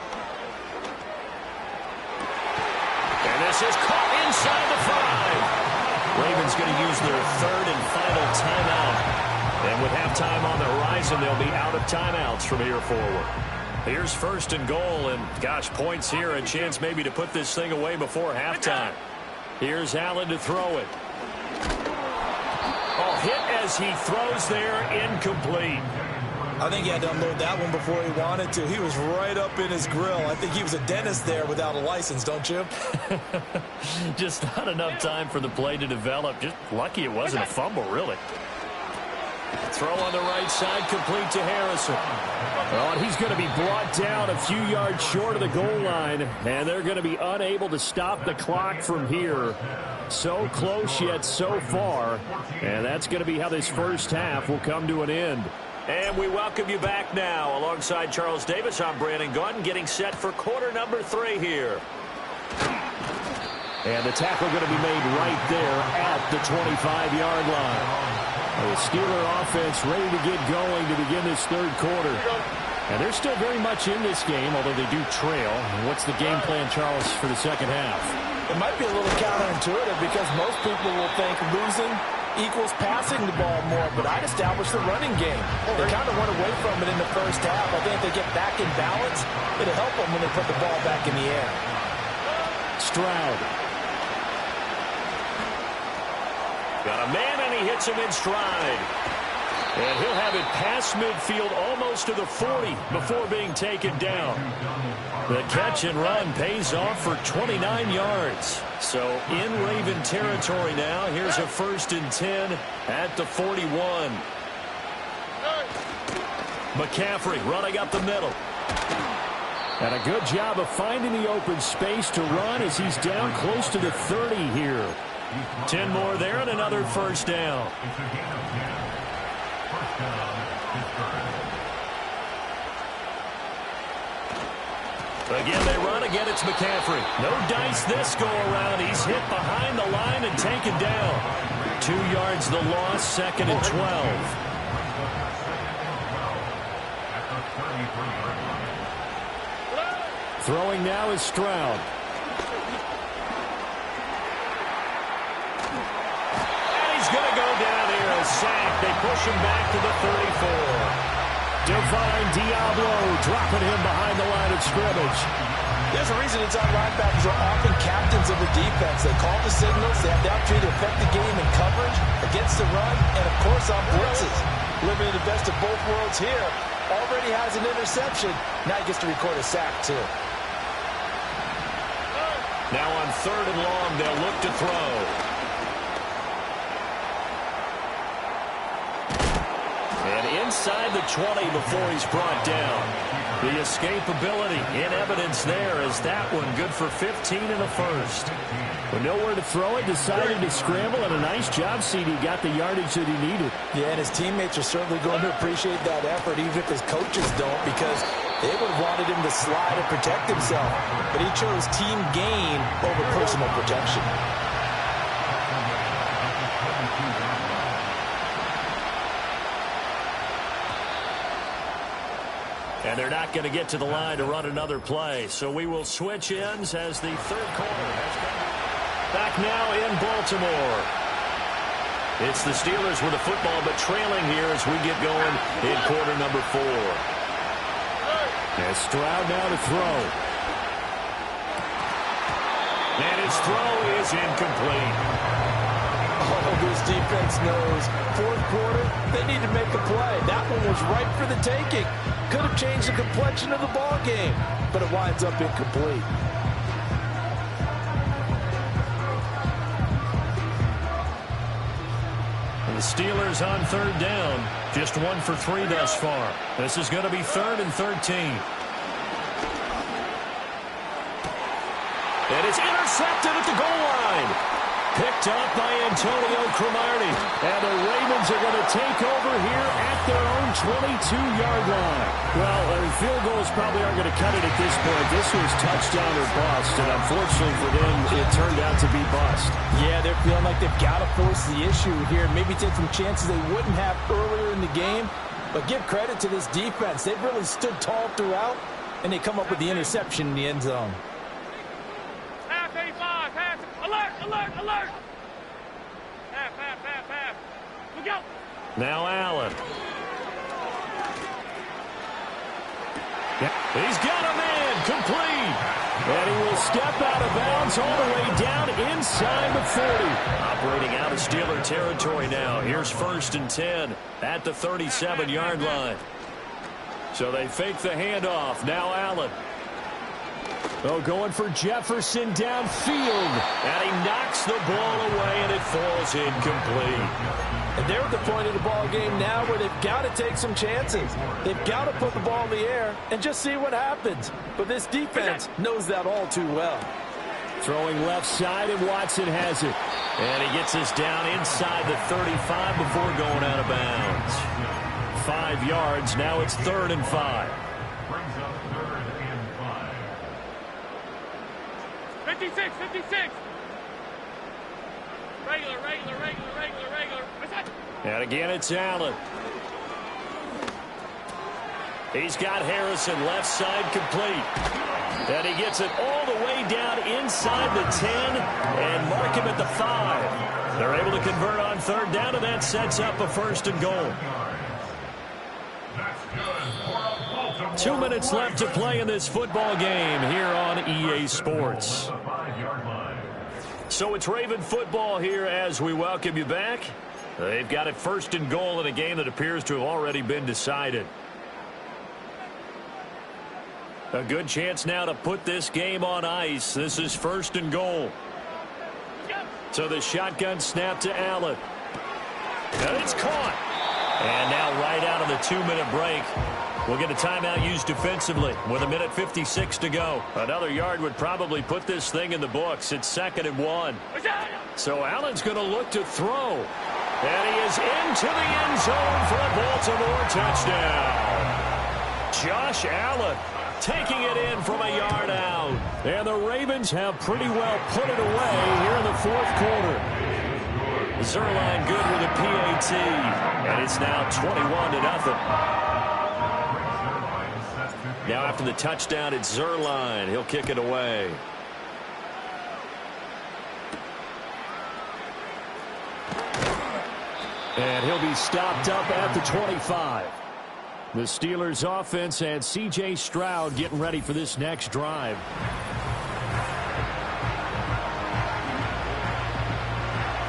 Speaker 11: And this is caught inside the 5. Ravens going to use their 3rd and final timeout. And with halftime on the horizon, they'll be out of timeouts from here forward. Here's 1st and goal, and gosh, points here, a chance maybe to put this thing away before halftime. Here's Allen to throw it.
Speaker 7: Oh, hit as he throws there, incomplete.
Speaker 8: I think he had to unload that one before he wanted to. He was right up in his grill. I think he was a dentist there without a license, don't you?
Speaker 12: Just not enough time for the play to develop. Just lucky it wasn't a fumble, really.
Speaker 7: Throw on the right side, complete to Harrison.
Speaker 12: Oh, and he's going to be brought down a few yards short of the goal line, and they're going to be unable to stop the clock from here. So close yet so far, and that's going to be how this first half will come to an end.
Speaker 7: And we welcome you back now. Alongside Charles Davis, I'm Brandon Gaudin, getting set for quarter number 3 here.
Speaker 12: And the tackle going to be made right there at the 25-yard line. The Steeler offense ready to get going to begin this third quarter. And they're still very much in this game, although they do trail. What's the game plan, Charles, for the second half?
Speaker 8: It might be a little counterintuitive because most people will think losing equals passing the ball more, but I'd establish the running game. They kind of went away from it in the first half. I think if they get back in balance, it'll help them when they put the ball back in the air.
Speaker 12: Stroud.
Speaker 7: Got a man, and he hits him in stride. And he'll have it past midfield almost to the 40 before being taken down. The catch and run pays off for 29 yards. So in Raven territory now. Here's a 1st and 10 at the 41. McCaffrey running up the middle.
Speaker 12: And a good job of finding the open space to run as he's down close to the 30 here.
Speaker 7: 10 more there and another 1st down. Again, they run. Again, it's McCaffrey. No dice this go-around. He's hit behind the line and taken down. 2 yards the loss, 2nd and 12.
Speaker 12: Throwing now is Stroud.
Speaker 7: And he's going to go down here. A sack. They push him back to the 34.
Speaker 12: Divine Diablo dropping him behind the line of scrimmage.
Speaker 8: There's a reason inside linebackers are often captains of the defense. They call the signals. They have the opportunity to affect the game in coverage, against the run, and, of course, on blitzes. Living in the best of both worlds here. Already has an interception. Now he gets to record a sack, too.
Speaker 7: Now on 3rd and long, they'll look to throw. And inside the 20 before he's brought down. The escapability in evidence there as that one good for 15 in the 1st.
Speaker 12: With nowhere to throw it, decided to scramble, and a nice job, CD. Got the yardage that he needed.
Speaker 8: Yeah, and his teammates are certainly going to appreciate that effort, even if his coaches don't, because they would have wanted him to slide and protect himself. But he chose team gain over personal protection.
Speaker 7: And they're not going to get to the line to run another play. So we will switch ends as the third quarter has come. Back now in Baltimore. It's the Steelers with the football, but trailing here as we get going in quarter number 4.
Speaker 12: And Stroud now to throw.
Speaker 7: And his throw is incomplete.
Speaker 8: Oh, this defense knows. 4th quarter, they need to make a play. That one was ripe for the taking. Could have changed the complexion of the ball game, but it winds up incomplete.
Speaker 7: And the Steelers on 3rd down. Just 1 for 3 thus far. This is going to be 3rd and 13. And it's intercepted at the goal line. Picked up by Antonio Cromartie.
Speaker 12: And the Ravens are going to take over here at their own 22-yard line. Well, field goals probably aren't going to cut it at this point. This was touchdown or bust, and unfortunately for them, it turned out to be bust.
Speaker 8: Yeah, they're feeling like they've got to force the issue here. Maybe take some chances they wouldn't have earlier in the game. But give credit to this defense. They've really stood tall throughout, and they come up with the interception in the end zone.
Speaker 6: Half 85, half. Alert, alert, alert. Half. Look out.
Speaker 7: Now Allen.
Speaker 11: He's got a man complete. And he will step out of bounds all the way down inside the 40. Operating out of Steeler territory now. Here's 1st and 10 at the 37-yard line. So they fake the handoff. Now Allen. Oh, going for Jefferson downfield. And he knocks the ball away, and it falls incomplete.
Speaker 8: And they're at the point of the ball game now where they've got to take some chances. They've got to put the ball in the air and just see what happens. But this defense knows that all too well.
Speaker 11: Throwing left side, and Watson has it. And he gets us down inside the 35 before going out of bounds. 5 yards. Now it's 3rd and 5.
Speaker 6: 56. Regular.
Speaker 11: And again, it's Allen. He's got Harrison left side complete. And he gets it all the way down inside the 10 and mark him at the 5. They're able to convert on 3rd down, and that sets up a 1st and goal. 2 minutes left to play in this football game here on EA Sports. So it's Raven football here as we welcome you back. They've got it 1st and goal in a game that appears to have already been decided. A good chance now to put this game on ice. This is 1st and goal. So the shotgun snap to Allen. And it's caught. And now right out of the 2-minute break, we'll get a timeout used defensively with 1:56 to go. Another yard would probably put this thing in the books. It's 2nd and 1. So Allen's going to look to throw. And he is into the end zone for a Baltimore touchdown. Josh Allen taking it in from a yard out. And the Ravens have pretty well put it away here in the 4th quarter. Zerline good with a PAT. And it's now 21-0. Now after the touchdown, it's Zerline. He'll kick it away. And he'll be stopped up at the 25. The Steelers offense and C.J. Stroud getting ready for this next drive.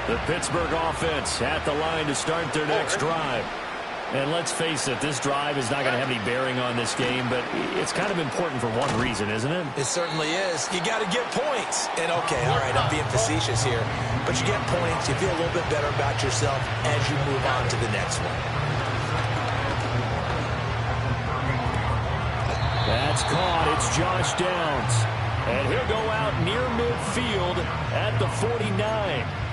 Speaker 11: The Pittsburgh offense at the line to start their next drive. And let's face it, this drive is not going to have any bearing on this game, but it's kind of important for one reason, isn't it?
Speaker 13: It certainly is. You got to get points. And, okay, all right, I'm being facetious here, but you get points, you feel a little bit better about yourself as you move on to the next one.
Speaker 11: That's caught. It's Josh Downs. And he'll go out near midfield at the 49.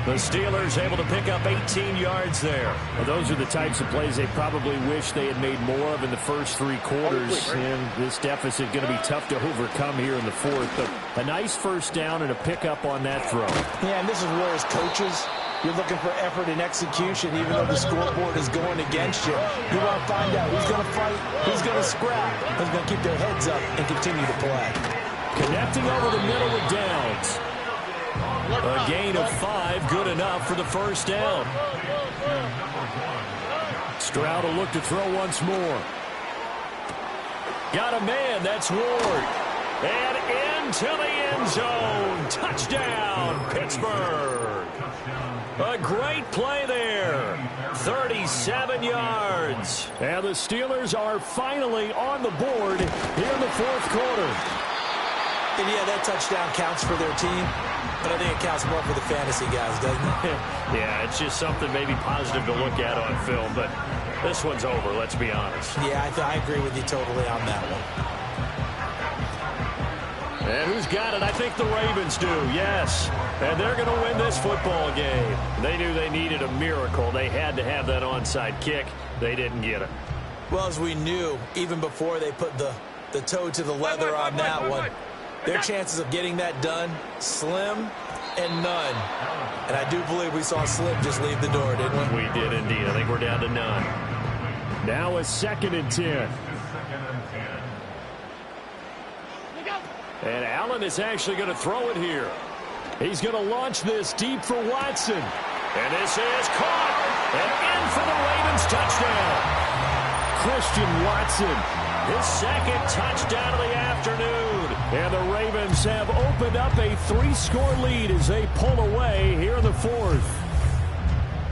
Speaker 11: The Steelers able to pick up 18 yards there.
Speaker 12: Well, those are the types of plays they probably wish they had made more of in the first 3 quarters. And this deficit going to be tough to overcome here in the 4th. But a nice first down and a pickup on that throw.
Speaker 8: Yeah, and this is where as coaches, you're looking for effort and execution, even though the scoreboard is going against you. You want to find out who's going to fight, who's going to scrap, who's going to keep their heads up and continue to play.
Speaker 11: Connecting over the middle with Downs. A gain of 5, good enough for the first down. Stroud will look to throw once more. Got a man, that's Ward. And into the end zone. Touchdown, Pittsburgh. A great play there. 37 yards. And the Steelers are finally on the board here in the 4th quarter.
Speaker 13: And yeah, that touchdown counts for their team, but I think it counts more for the fantasy guys, doesn't it?
Speaker 11: Yeah, it's just something maybe positive to look at on film, but this one's over, let's be honest.
Speaker 13: Yeah, I agree with you totally on that one.
Speaker 11: And who's got it? I think the Ravens do, yes. And they're going to win this football game. They knew they needed a miracle. They had to have that onside kick. They didn't get it.
Speaker 13: Well, as we knew, even before they put the toe to the leather on that one, their chances of getting that done, slim and none. And I do believe we saw Slim just leave the door, didn't we?
Speaker 11: We did indeed. I think we're down to none.
Speaker 12: Now a 2nd and 10.
Speaker 11: And Allen is actually going to throw it here. He's going to launch this deep for Watson. And this is caught. And in for the Ravens touchdown.
Speaker 12: Christian Watson
Speaker 11: His second touchdown of the afternoon. And the Ravens have opened up a 3-score lead as they pull away here in the fourth.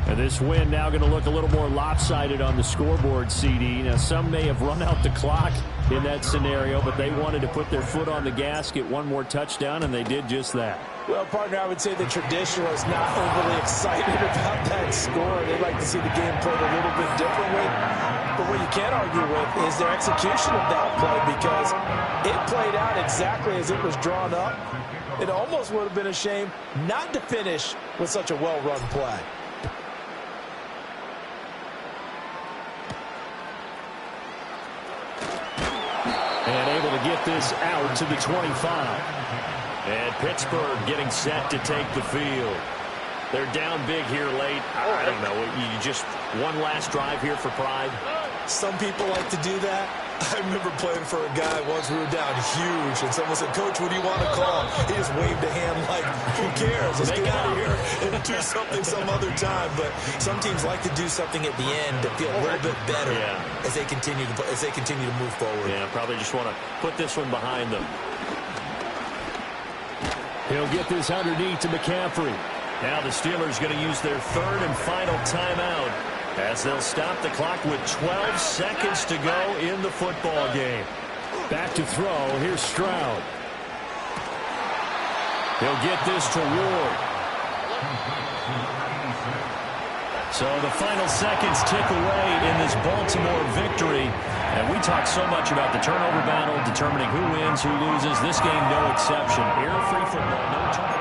Speaker 11: And this win now going to look a little more lopsided on the scoreboard, CD. Now, some may have run out the clock in that scenario, but they wanted to put their foot on the gas, get one more touchdown, and they did just that.
Speaker 8: Well, partner, I would say the traditionalists not overly excited about that score. They'd like to see the game played a little bit differently. But what you can't argue with is their execution of that play, because it played out exactly as it was drawn up. It almost would have been a shame not to finish with such a well-run play.
Speaker 11: And able to get this out to the 25. And Pittsburgh getting set to take the field. They're down big here late. I don't know. You just one last drive here for pride.
Speaker 13: Some people like to do that. I remember playing for a guy once. We were down huge, and someone said, "Coach, what do you want to call?" He just waved a hand like, "Who cares? Let's get out of here and do something some other time." But some teams like to do something at the end to feel a little bit better as they continue to move forward.
Speaker 11: Yeah, probably just want to put this one behind them.
Speaker 12: He'll get this underneath to McCaffrey.
Speaker 11: Now the Steelers going to use their third and final timeout as they'll stop the clock with 12 seconds to go in the football game.
Speaker 12: Back to throw. Here's Stroud.
Speaker 11: He'll get this to Ward. So the final seconds tick away in this Baltimore victory. And we talk so much about the turnover battle, determining who wins, who loses. This game, no exception. Error-free football, no turnover.